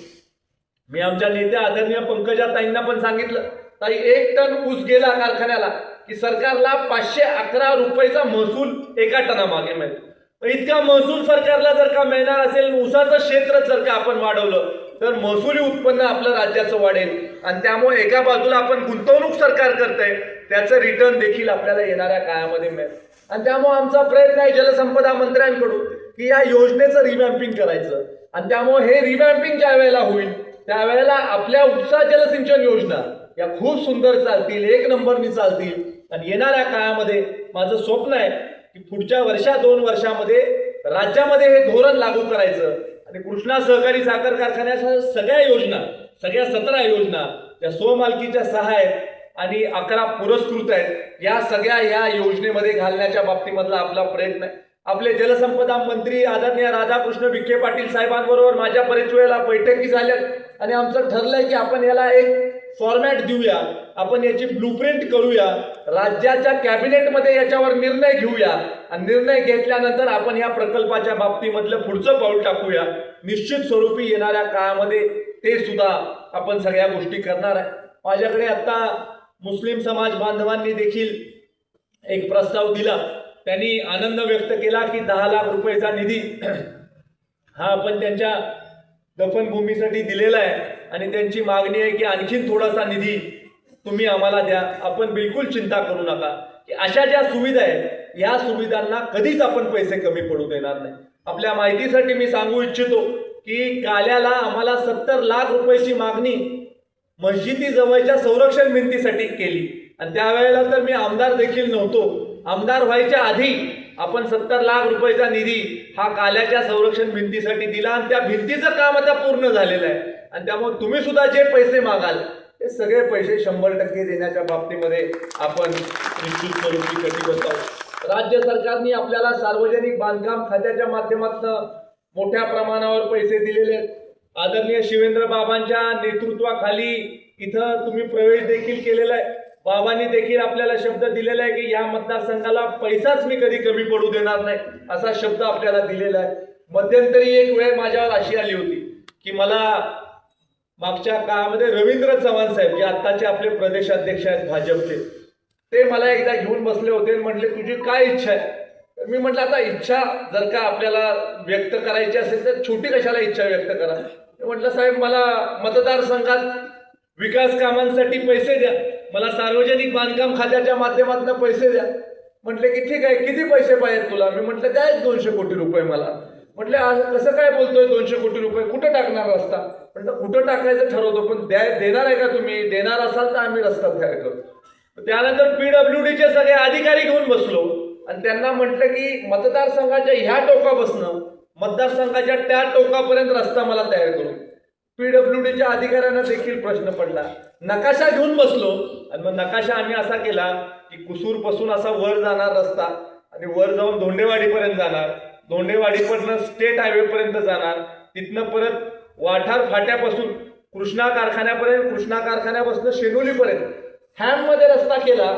Speaker 8: मी आमच्या नेत्या आदरणीय पंकजाताईंना पण सांगितलं, ताई 1 टन ऊस गेला कारखान्याला की सरकारला 511 रुपयाचा महसूल एका टनामागे मिळतो. इतका महसूल सरकारला जर का मिळणार असेल, ऊसाचं क्षेत्र जर का आपण वाढवलं तर महसुली उत्पन्न आपलं राज्याचं वाढेल आणि त्यामुळे एका बाजूला आपण गुंतवणूक सरकार करतंय त्याचं रिटर्न देखील आपल्याला येणाऱ्या काळामध्ये मिळेल. आणि त्यामुळे आमचा प्रयत्न आहे जलसंपदा मंत्र्यांकडून की या योजनेचं रिवॅम्पिंग करायचं आणि त्यामुळे हे रिवॅम्पिंग ज्या वेळेला होईल त्यावेळेला आपल्या उपसा जलसिंचन योजना या खूप सुंदर चालतील, 1 नंबरनी चालतील आणि येणाऱ्या काळामध्ये माझं स्वप्न आहे की पुढच्या 2 वर्षामध्ये राज्यामध्ये हे धोरण लागू करायचं आणि कृष्णा सहकारी साखर कारखान्याच्या सगळ्या योजना, सगळ्या 17 योजना त्या स्वमालकीच्या 6 आहेत आणि 11 पुरस्कृत आहेत, या सगळ्या या योजनेमध्ये घालण्याच्या बाबतीमधला आपला प्रयत्न आहे. आपले जलसंपदा मंत्री आदरणीय राधाकृष्ण विखे पाटील साहेबांबरोबर माझ्या बरेच वेळेला बैठकी झाल्यात आणि आमचं ठरलंय की आपण याला एक फॉर्मॅट देऊया, आपण याची ब्लूप्रिंट करूया, राज्याच्या कॅबिनेटमध्ये याच्यावर निर्णय घेऊया आणि निर्णय घेतल्यानंतर आपण या प्रकल्पाच्या बाबतीमधलं पुढचं पाऊल टाकूया. निश्चित स्वरूपी येणाऱ्या काळामध्ये ते सुद्धा आपण सगळ्या गोष्टी करणार आहे. माझ्याकडे आता मुस्लिम समाज बांधवांनी देखील एक प्रस्ताव दिला. त्यांनी आनंद व्यक्त केला की 10 लाख रुपयेचा निधी हा आपण त्यांच्या दफनभूमीसाठी दिलेला आहे आणि त्यांची मागणी आहे की आणखीन थोडासा निधी तुम्ही आम्हाला द्या. आपण बिलकुल चिंता करू नका की अशा ज्या सुविधा आहेत या सुविधांना कधीच आपण पैसे कमी पडू देणार नाही. आपल्या माहितीसाठी मी सांगू इच्छितो की काल्याला आम्हाला 70 लाख रुपयाची मागणी मस्जिदी जवळच्या संरक्षण भिंतीसाठी केली आणि त्यावेळेला तर मी आमदार देखील नव्हतो. आमदार व्हायच्या आधी आपण 70 लाख रुपयाचा निधी हा काल्याच्या संरक्षण भिंतीसाठी दिला आणि त्या भिंतीचं काम आता पूर्ण झालेलं आहे आणि त्यामुळे तुम्ही सुद्धा जे पैसे मागाल ते सगळे पैसे 100% देण्याच्या बाबतीमध्ये आपण निश्चित स्वरूपी कटिबद्ध आहोत. राज्य सरकारने आपल्याला सार्वजनिक बांधकाम खात्याच्या माध्यमातून मोठ्या प्रमाणावर पैसे दिलेले आहेत. आदरणीय शिवेंद्र बाबांच्या नेतृत्वाखाली इथं तुम्ही प्रवेश देखील केलेला आहे. बाबांनी देखील आपल्याला शब्द दिलेला आहे की या मतदारसंघाला पैसाच मी कधी कमी पडू देणार नाही असा शब्द आपल्याला दिलेला आहे. मध्यंतरी एक वेळ माझ्यावर अशी आली होती की मला मागच्या काळामध्ये रवींद्र चव्हाण साहेब जे आत्ताचे आपले प्रदेशाध्यक्ष आहेत भाजपचे, ते मला एकदा घेऊन बसले होते आणि म्हटले तुझी काय इच्छा आहे. तर मी म्हटलं आता इच्छा जर का आपल्याला व्यक्त करायची असेल तर छोटी कशाला इच्छा व्यक्त करा. म्हटलं साहेब मला मतदारसंघात विकास कामांसाठी पैसे द्या, मला सार्वजनिक बांधकाम खात्याच्या माध्यमातून पैसे द्या. म्हटले की ठीक आहे किती पैसे पाहिजेत तुला. मी म्हटलं द्या 200 कोटी रुपये मला. म्हटले कसं काय बोलतोय 200 कोटी रुपये, कुठं टाकणार रस्ता. म्हटलं कुठं टाकायचं ठरवतो पण देणार आहे का तुम्ही, देणार असाल तर आम्ही रस्ता तयार करू. त्यानंतर PWDचे सगळे अधिकारी घेऊन बसलो आणि त्यांना म्हटलं की मतदारसंघाच्या ह्या टोकापासनं मतदारसंघाच्या त्या टोकापर्यंत रस्ता मला तयार करू. PWDच्या अधिकाऱ्यांना देखील प्रश्न पडला. नकाशा घेऊन बसलो आणि मग नकाशा आम्ही असा केला की कुसूरपासून असा वर जाणार रस्ता आणि वर जाऊन धोंडेवाडीपर्यंत जाणार, धोंडेवाडीपर्यंत स्टेट हायवेपर्यंत जाणार, तिथनं परत वाठार फाट्यापासून कृष्णा कारखान्यापर्यंत, कृष्णा कारखान्यापासून शेनोलीपर्यंत हॅममध्ये रस्ता केला.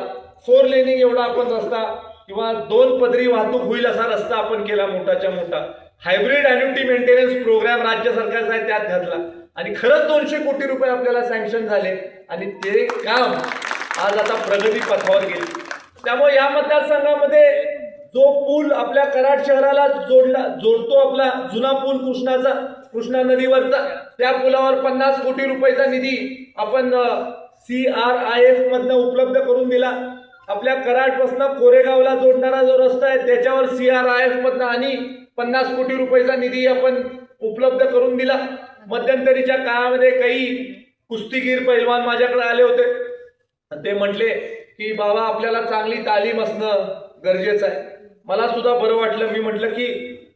Speaker 8: 4 लेनिंग एवढा आपण रस्ता किंवा 2 पदरी वाहतूक होईल असा रस्ता आपण केला मोठाच्या मोठा. हायब्रिड ॲन्युटी मेंटेनन्स प्रोग्राम राज्य सरकारचा आहे त्यात घातला आणि खरंच 200 कोटी रुपये आपल्याला सँक्शन झाले आणि ते काम आज आता प्रगती पथावर गेले. त्यामुळे या मतदारसंघामध्ये जो पूल आपल्या कराड शहराला जोडतो आपला जुना पूल कृष्णा नदीवरचा, त्या पुलावर 50 कोटी रुपयाचा निधी आपण CRIF मधनं उपलब्ध करून दिला. आपल्या कराडपासून कोरेगावला जोडणारा जो रस्ता आहे त्याच्यावर CRIF मधनं आणि 50 कोटी रुपयाचा निधी आपण उपलब्ध करून दिला. मध्यंतरीच्या काळामध्ये काही कुस्तीगीर पैलवान माझ्याकडे आले होते. ते म्हटले की बाबा आपल्याला चांगली तालीम असणं गरजेचं आहे. मला सुद्धा बरं वाटलं. मी म्हटलं की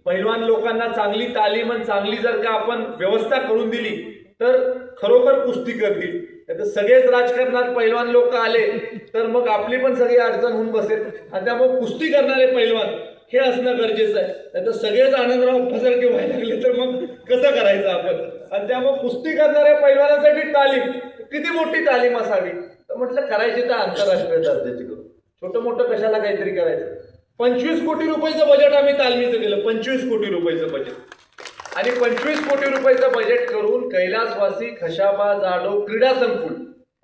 Speaker 8: पैलवान लोकांना चांगली तालीम आणि चांगली जर का आपण व्यवस्था करून दिली तर खरोखर कुस्ती करतील. तर सगळेच राजकारणात पैलवान लोक आले तर मग आपली पण सगळी अडचण होऊन बसेल आणि त्यामुळे कुस्ती करणारे पैलवान हे असणं गरजेचं आहे. नाही तर सगळेच आनंदराव उपसारखे व्हायला लागले तर मग कसं करायचं आपण. आणि त्यामुळे कुस्ती करणाऱ्या पैलवानासाठी तालीम, किती मोठी तालीम असावी. तर म्हटलं करायची तर आंतरराष्ट्रीय दर्जाची करू, छोटं मोठं कशाला काहीतरी करायचं. 25 कोटी रुपयाचं बजेट आम्ही तालमीचं केलं. 25 कोटी रुपयाचं बजेट आणि 25 कोटी रुपयाचं बजेट करून कैलासवासी खशाबा जाडो क्रीडा संकुल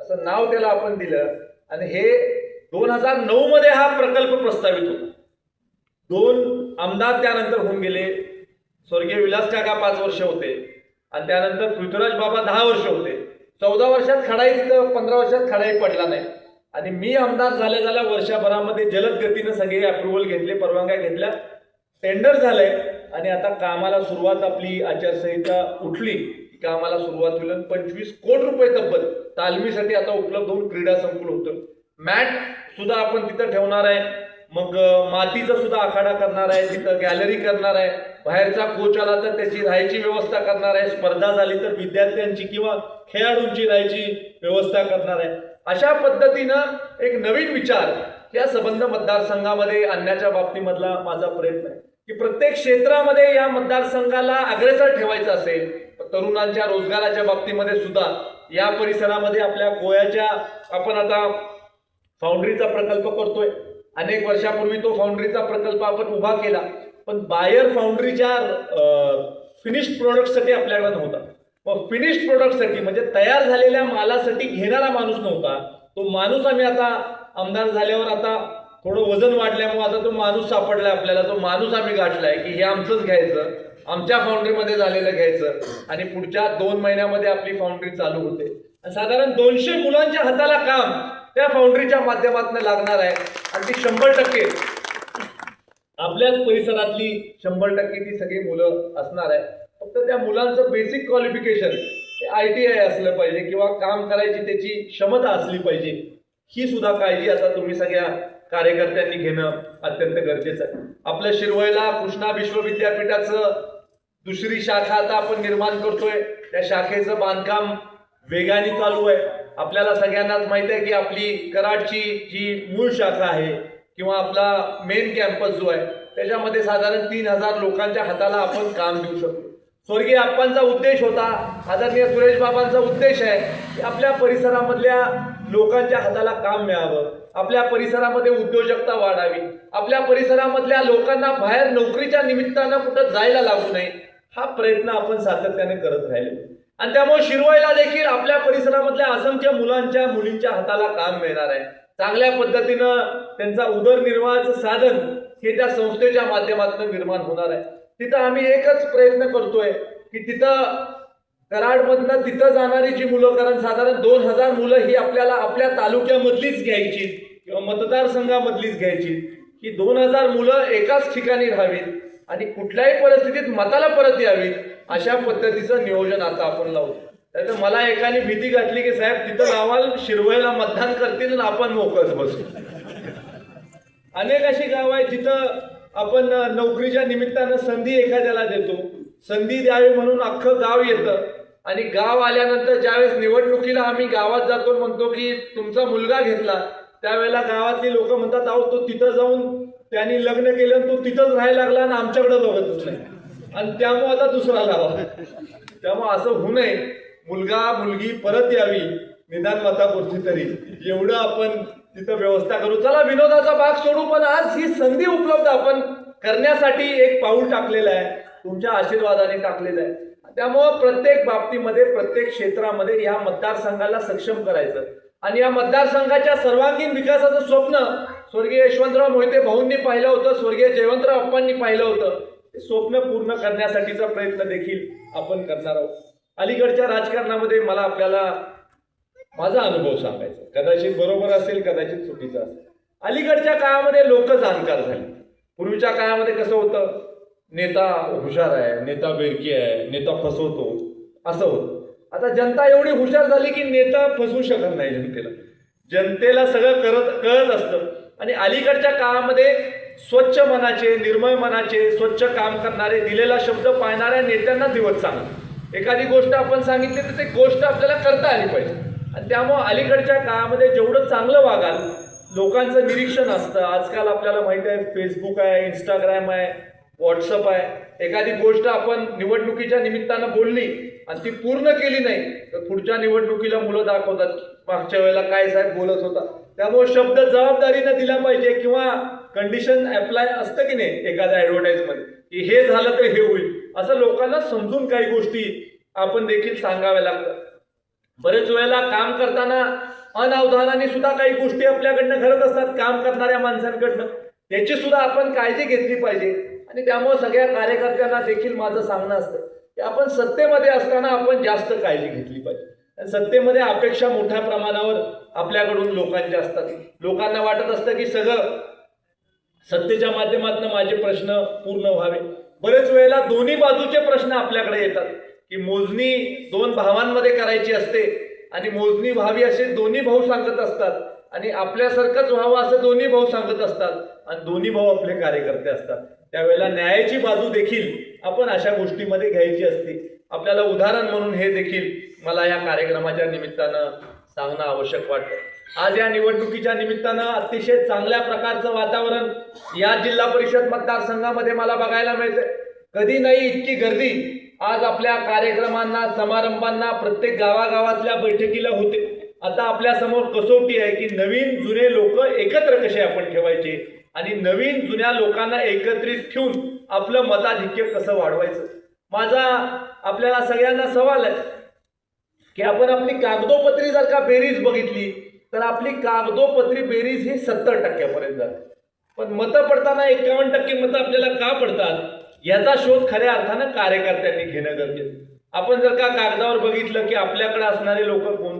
Speaker 8: असं नाव त्याला आपण दिलं आणि हे 2009 मध्ये हा प्रकल्प प्रस्तावित होता. 2 आमदार त्यानंतर होऊन गेले. स्वर्गीय विलास काका 5 वर्ष होते आणि त्यानंतर पृथ्वीराज बाबा 10 वर्ष होते. 14 वर्षात खडाई तिथं 15 वर्षात खडाई पडला नाही आणि मी आमदार झाल्या वर्षभरामध्ये जलद गतीनं सगळे अप्रुव्हल घेतले, परवानग्या घेतल्या, टेंडर झालंय आणि आता कामाला सुरुवात. आपली आचारसंहिता उठली की कामाला सुरुवात होईल. 25 कोटी रुपये तब्बल तालमीसाठी आता उपलब्ध होऊन क्रीडा संकुल होतं. मॅट सुद्धा आपण तिथं ठेवणार आहे. मग मातीचा सुद्धा आखाडा करणार आहे, तिथं गॅलरी करणार आहे. बाहेरचा कोच आला तर त्याची राहायची व्यवस्था करणार आहे. स्पर्धा झाली तर विद्यार्थ्यांची किंवा खेळाडूंची राहायची व्यवस्था करणार आहे. अशा पद्धतीनं एक नवीन विचार या संबंध मतदारसंघामध्ये आणण्याच्या बाबतीमधला माझा प्रयत्न आहे की प्रत्येक क्षेत्रामध्ये या मतदारसंघाला अग्रेसर ठेवायचं असेल तरुणांच्या रोजगाराच्या बाबतीमध्ये सुद्धा या परिसरामध्ये आपल्या गोव्याच्या आपण आता फाउंड्रीचा प्रकल्प करतोय. अनेक वर्षापूर्वी तो फाउंड्रीचा प्रकल्प आपण उभा केला, पण बायर फाउंड्रीच्या फिनिश्ड प्रोडक्टसाठी आपल्याकडे नव्हता. मग फिनिश्ड प्रोडक्टसाठी म्हणजे तयार झालेल्या मालासाठी घेणारा माणूस नव्हता. तो माणूस आम्ही आता आमदार झाल्यावर आता थोडं वजन वाढल्यामुळे आता तो माणूस सापडलाय आपल्याला. तो माणूस आम्ही गाठलाय की हे आमचंच घ्यायचं, आमच्या फाउंड्रीमध्ये झालेलं घ्यायचं आणि पुढच्या 2 महिन्यामध्ये आपली फाउंड्री चालू होते. साधारण 200 मुलांच्या हाताला काम त्या फाउंड्रीच्या माध्यमातून लागणार आहे आणि ती 100% आपल्याच परिसरातली 100% ती सगळी मुलं असणार आहे. फक्त त्या मुलांचं बेसिक क्वालिफिकेशन ITI असलं पाहिजे किंवा काम करायची त्याची क्षमता असली पाहिजे. ही सुद्धा काळजी आता तुम्ही सगळ्या कार्यकर्त्यांनी घेणं अत्यंत गरजेचं आहे. आपल्या शिरवळला कृष्णा विश्वविद्यापीठाचं दुसरी शाखा आता आपण निर्माण करतोय. त्या शाखेचं बांधकाम वेगाने चालू आहे. आपल्याला सगळ्यांनाच माहिती आहे की आपली कराडची जी मूळ शाखा आहे किंवा आपला मेन कॅम्पस जो आहे त्याच्यामध्ये साधारण 3000 लोकांच्या हाताला आपण काम देऊ शकतो. स्वर्गीय आप्पांचा उद्देश होता, आदरणीय सुरेश बाबांचा उद्देश आहे की आपल्या परिसरामधल्या लोकांच्या हाताला काम मिळावं, आपल्या परिसरामध्ये उद्योजकता वाढावी, आपल्या परिसरामधल्या लोकांना बाहेर नोकरीच्या निमित्तानं कुठं जायला लागू नये. हा प्रयत्न आपण सातत्याने करत राहिलो आणि त्यामुळे शिरवळला देखील आपल्या परिसरामधल्या असंख्य मुलांच्या मुलींच्या हाताला काम मिळणार आहे. चांगल्या पद्धतीनं त्यांचा उदरनिर्वाहाचं साधन हे त्या संस्थेच्या माध्यमातून निर्माण होणार आहे. तिथं आम्ही एकच प्रयत्न करतोय की तिथं कराडमधनं तिथं जाणारी जी मुलं, कारण साधारण 2000 मुलं ही आपल्याला आपल्या तालुक्यामधलीच घ्यायची किंवा मतदारसंघामधलीच घ्यायची. ही 2000 मुलं एकाच ठिकाणी राहावीत आणि कुठल्याही परिस्थितीत मताला परत यावीत अशा पद्धतीचं नियोजन आता आपण लावतो. त्याचं मला एकाने भीती घातली की साहेब तिथं लावाल शिरवळला मतदान करतील आणि आपण मोकळच बसू. अनेक अशी गाव आहेत जिथं आपण नोकरीच्या निमित्तानं संधी एखाद्याला देतो, संधी द्यावी म्हणून अख्खं गाव येतं आणि गाव आल्यानंतर ज्यावेळेस निवडणुकीला आम्ही गावात जातो म्हणतो की तुमचा मुलगा घेतला, त्यावेळेला गावातली लोक म्हणतात अहो तो तिथं जाऊन त्यांनी लग्न केलं आणि तो तिथंच राहायला लागला आणि आमच्याकडे बघतच नाही आणि त्यामुळे आता दुसरा लावा. त्यामुळे असं होऊ नये. मुलगा मुलगी परत यावी निदान मतापुरती तरी, एवढं आपण तिथं व्यवस्था करू. चला विनोदाचा भाग सोडू, पण आज ही संधी उपलब्ध आपण करण्यासाठी एक पाऊल टाकलेलं आहे, तुमच्या आशीर्वादाने टाकलेलं आहे. त्यामुळं प्रत्येक बाबतीमध्ये प्रत्येक क्षेत्रामध्ये या मतदारसंघाला सक्षम करायचं आणि या मतदारसंघाच्या सर्वांगीण विकासाचं स्वप्न स्वर्गीय यशवंतराव मोहिते भाऊंनी पाहिलं होतं, स्वर्गीय जयवंतराव अप्पांनी पाहिलं होतं. ते स्वप्न पूर्ण करण्यासाठीचा प्रयत्न देखील आपण करणार आहोत. अलीकडच्या राजकारणामध्ये मला आपल्याला माझा अनुभव सांगायचा, कदाचित बरोबर असेल कदाचित चुकीचा असेल. अलीकडच्या काळामध्ये लोक जाणकार झाले. पूर्वीच्या काळामध्ये कसं होतं, नेता हुशार आहे, नेता बेरकी आहे, नेता फसवतो असं होतं. आता जनता एवढी हुशार झाली की नेता फसवू शकत नाही जनतेला. जनतेला सगळं कळत असतं आणि अलीकडच्या काळामध्ये स्वच्छ मनाचे, निर्मळ मनाचे, स्वच्छ काम करणारे, दिलेला शब्द पाळणाऱ्या नेत्यांना दिवस चांगला. एखादी गोष्ट आपण सांगितली तर ती गोष्ट आपल्याला करता आली पाहिजे आणि त्यामुळं अलीकडच्या काळामध्ये जेवढं चांगलं वागाल लोकांचं निरीक्षण असतं. आजकाल आपल्याला माहिती आहे फेसबुक आहे, इंस्टाग्राम आहे, व्हॉट्सअप आहे. एखादी गोष्ट आपण निवडणुकीच्या निमित्तानं बोलली आणि ती पूर्ण केली नाही तर पुढच्या निवडणुकीला मुलं दाखवतात मागच्या वेळेला काय साहेब बोलत होता. त्यामुळे शब्द जबाबदारीनं दिला पाहिजे किंवा कंडिशन अप्लाय असतं की नाही एखाद्या ॲडव्हर्टाईजमध्ये की हे झालं तर हे होईल, असं लोकांना समजून काही गोष्टी आपण देखील सांगाव्या लागतात. बरेच वेळेला काम करताना अनावधानाने सुद्धा काही गोष्टी आपल्याकडनं घडत असतात काम करणाऱ्या माणसांकडनं, त्याची सुद्धा आपण काळजी घेतली पाहिजे. आणि त्यामुळे सगळ्या कार्यकर्त्यांना देखील माझं सांगणं असतं की आपण सत्तेमध्ये असताना आपण जास्त काळजी घेतली पाहिजे. सत्तेमध्ये अपेक्षा मोठ्या प्रमाणावर आपल्याकडून लोकांच्या असतात. लोकांना वाटत असतं की सगळं सत्तेच्या माध्यमातून माझे प्रश्न पूर्ण व्हावे. बरेच वेळेला दोन्ही बाजूचे प्रश्न आपल्याकडे येतात की मोजणी 2 भावांमध्ये करायची असते आणि मोजणी व्हावी असे दोन्ही भाऊ सांगत असतात आणि आपल्यासारखंच व्हावं असं दोन्ही भाऊ सांगत असतात आणि दोन्ही भाऊ आपले कार्यकर्ते असतात. त्यावेळेला न्यायाची बाजू देखील आपण अशा गोष्टीमध्ये घ्यायची असते. आपल्याला उदाहरण म्हणून हे देखील मला या कार्यक्रमाच्या निमित्तानं सांगणं आवश्यक वाटतं. आज या निवडणुकीच्या निमित्तानं अतिशय चांगल्या प्रकारचं वातावरण या जिल्हा परिषद मतदारसंघामध्ये मला बघायला मिळतंय. कधी नाही इतकी गर्दी आज आपल्या कार्यक्रमांना, समारंभांना, प्रत्येक गावागावातल्या बैठकीला होते. आता आपल्या समोर कसोटी आहे की नवीन जुने लोक एकत्र कसे आपण ठेवायचे आणि नवीन जुन्या लोकांना एकत्रित ठेवून आपलं मताधिक्य कसं वाढवायचं. माझा आपल्याला सगळ्यांना सवाल आहे की आपण आपली कागदोपत्री जर का बेरीज बघितली तर आपली कागदोपत्री बेरीज ही 70% जाते, पण मतं पडताना 51% मतं आपल्याला का पडतात याचा शोध खऱ्या अर्थानं कार्यकर्त्यांनी घेणं गरजेचं. आपण जर का कागदावर बघितलं की आपल्याकडे असणारे लोक कोण,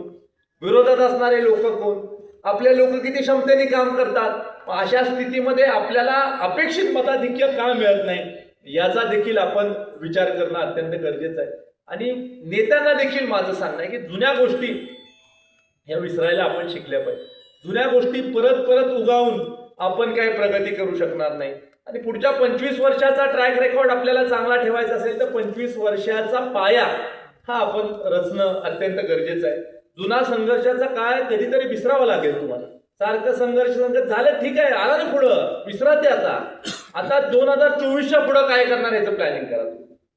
Speaker 8: विरोधात असणारे लोक कोण, आपले लोक किती क्षमतेने काम करतात, अशा स्थितीमध्ये आपल्याला अपेक्षित मताधिक्य का मिळत नाही याचा देखील आपण विचार करणं अत्यंत गरजेचं आहे. आणि नेत्यांना देखील माझं सांगणं आहे की जुन्या गोष्टी ह्या विसरायला आपण शिकल्या पाहिजे. जुन्या गोष्टी परत परत उगावून आपण काय प्रगती करू शकणार नाही. आणि पुढच्या 25 वर्षाचा ट्रॅक रेकॉर्ड आपल्याला चांगला ठेवायचा असेल तर 25 वर्षाचा पाया हा आपण रचणं अत्यंत गरजेचं आहे. जुना संघर्षाचा काळ कधीतरी विसरावा लागेल तुम्हाला. सारखं संघर्ष झालं ठीक आहे, आला ना पुढं, विसरा ते. आता 2024च्या पुढं काय करणार याचं प्लॅनिंग करा.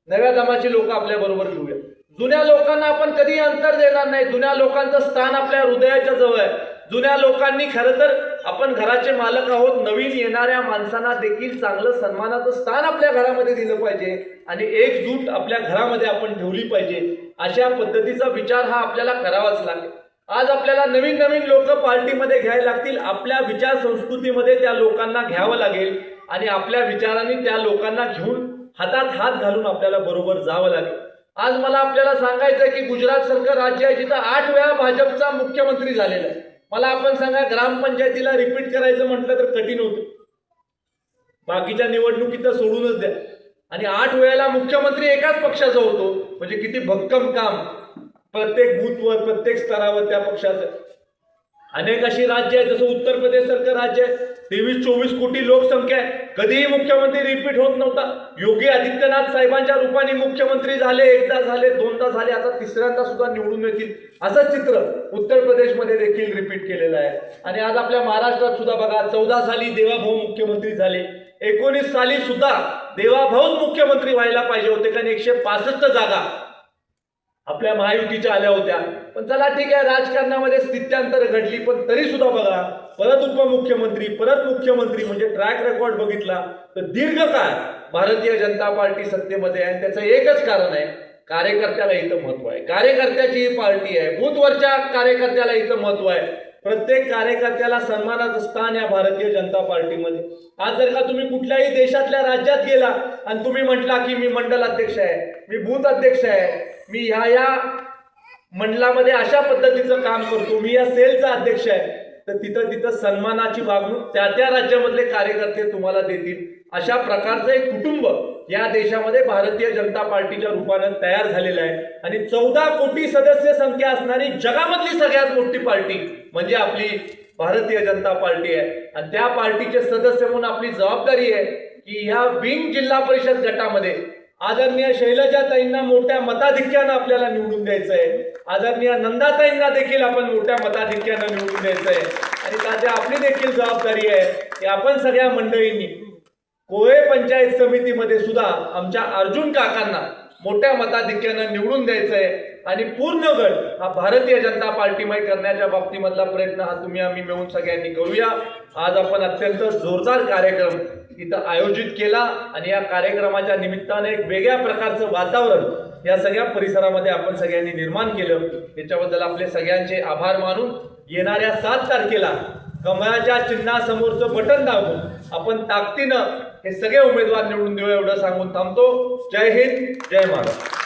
Speaker 8: नव्या दमाची लोक आपल्या बरोबर घेऊया. जुन्या लोकांना आपण कधी अंतर देणार नाही. जुन्या लोकांचं स्थान आपल्या हृदयाच्या जवळ आहे. जुन्या लोकांनी खरं तर आपण घराचे मालक आहोत, नवीन येणाऱ्या माणसांना देखील चांगलं सन्मानाचं स्थान आपल्या घरामध्ये दिलं पाहिजे आणि एकजूट आपल्या घरामध्ये आपण ठेवली पाहिजे. अशा पद्धतीचा विचार हा आपल्याला करावाच लागेल. आज आपल्याला नवीन नवीन लोक पार्टीमध्ये घ्यायला लागतील. आपल्या विचार संस्कृतीमध्ये त्या लोकांना घ्यावं लागेल आणि आपल्या विचारांनी त्या लोकांना घेऊन हातात हात घालून आपल्याला बरोबर जावं लागेल. आज मला आपल्याला सांगायचं आहे की गुजरात सारखं राज्य आहे जिथं 8 वेळा भाजपचा मुख्यमंत्री झालेला आहे. मला आपण सांगा, ग्रामपंचायतीला रिपीट करायचं म्हटलं तर कठीण होतं, बाकीच्या निवडणुकीत तर सोडूनच द्या. आणि 8 वेळेला मुख्यमंत्री एकाच पक्षाचा होतो म्हणजे किती भक्कम काम प्रत्येक बूथवर, प्रत्येक स्तरावर त्या पक्षाचं. अनेक अशी राज्य आहे, जसं उत्तर प्रदेश सारखं राज्य आहे, 23-24 कोटी लोकसंख्या आहे, कधीही मुख्यमंत्री रिपीट होत नव्हता. योगी आदित्यनाथ साहेबांच्या रूपाने मुख्यमंत्री झाले, एकदा झाले, दोनदा झाले, आता तिसऱ्यांदा सुद्धा निवडून येतील. असं चित्र उत्तर प्रदेशमध्ये देखील रिपीट केलेलं आहे. आणि आज आपल्या महाराष्ट्रात सुद्धा बघा, 14 साली देवाभाऊ मुख्यमंत्री झाले, 19 साली सुद्धा देवाभाऊच मुख्यमंत्री व्हायला पाहिजे होते कारण 165 जागा आपल्या महायुतीच्या आल्या होत्या. पण चला ठीक आहे, राजकारणामध्ये स्थित्यांतर घडली, पण तरी सुद्धा बघा परत उपमुख्यमंत्री, परत मुख्यमंत्री, म्हणजे ट्रॅक रेकॉर्ड बघितला तर दीर्घकाळ भारतीय जनता पार्टी सत्तेमध्ये आहे. त्याचं एकच कारण आहे, कार्यकर्त्याला इथं महत्व आहे. कार्यकर्त्याची ही पार्टी आहे, बूथवरच्या कार्यकर्त्याला इथं महत्व आहे. प्रत्येक कार्यकर्त्याला सन्मानाचं स्थान या भारतीय जनता पार्टीमध्ये. आज जर का तुम्ही कुठल्याही देशातल्या राज्यात गेला आणि तुम्ही म्हटला की मी मंडल अध्यक्ष आहे, मी बूथ अध्यक्ष आहे, मी ह्या मंडळामध्ये अशा पद्धतीचं काम करतो, मी या सेलचा अध्यक्ष आहे, तर तिथं सन्मानाची वागणूक त्या राज्यामधले कार्यकर्ते तुम्हाला देतील. अशा प्रकारचं एक कुटुंब या देशामध्ये भारतीय जनता पार्टीच्या रूपानं तयार झालेलं आहे. आणि 14 कोटी सदस्य संख्या असणारी जगामधली सगळ्यात मोठी पार्टी म्हणजे आपली भारतीय जनता पार्टी आहे. आणि त्या पार्टीचे सदस्य म्हणून आपली जबाबदारी आहे की ह्या विंग जिल्हा परिषद गटामध्ये आदरणीय शैलजाताईंना मोठ्या मताधिक्यानं आपल्याला निवडून द्यायचं आहे. आदरणीय नंदाताईंना देखील आपण मोठ्या मताधिक्यानं निवडून द्यायचं आहे. आणि त्याची आपली देखील जबाबदारी आहे की आपण सगळ्या मंडळींनी कोळे पंचायत समितीमध्ये सुद्धा आमच्या अर्जुन काकांना मोठ्या मताधिक्यानं निवडून द्यायचं आहे. आणि पूर्ण गट हा भारतीय जनता पार्टीमय करण्याच्या बाबतीमधला प्रयत्न हा तुम्ही आम्ही मिळून सगळ्यांनी करूया. आज आपण अत्यंत जोरदार कार्यक्रम इथं आयोजित केला आणि या कार्यक्रमाच्या निमित्ताने एक वेगळ्या प्रकारचं वातावरण या सगळ्या परिसरामध्ये आपण सगळ्यांनी निर्माण केलं. त्याच्याबद्दल आपले सगळ्यांचे आभार मानून येणाऱ्या 7 तारखेला कमळाच्या चिन्हासमोरचं बटन दाबून आपण ताकदीनं हे सगळे उमेदवार निवडून देऊ एवढं सांगून थांबतो. जय हिंद, जय महाराष्ट्र.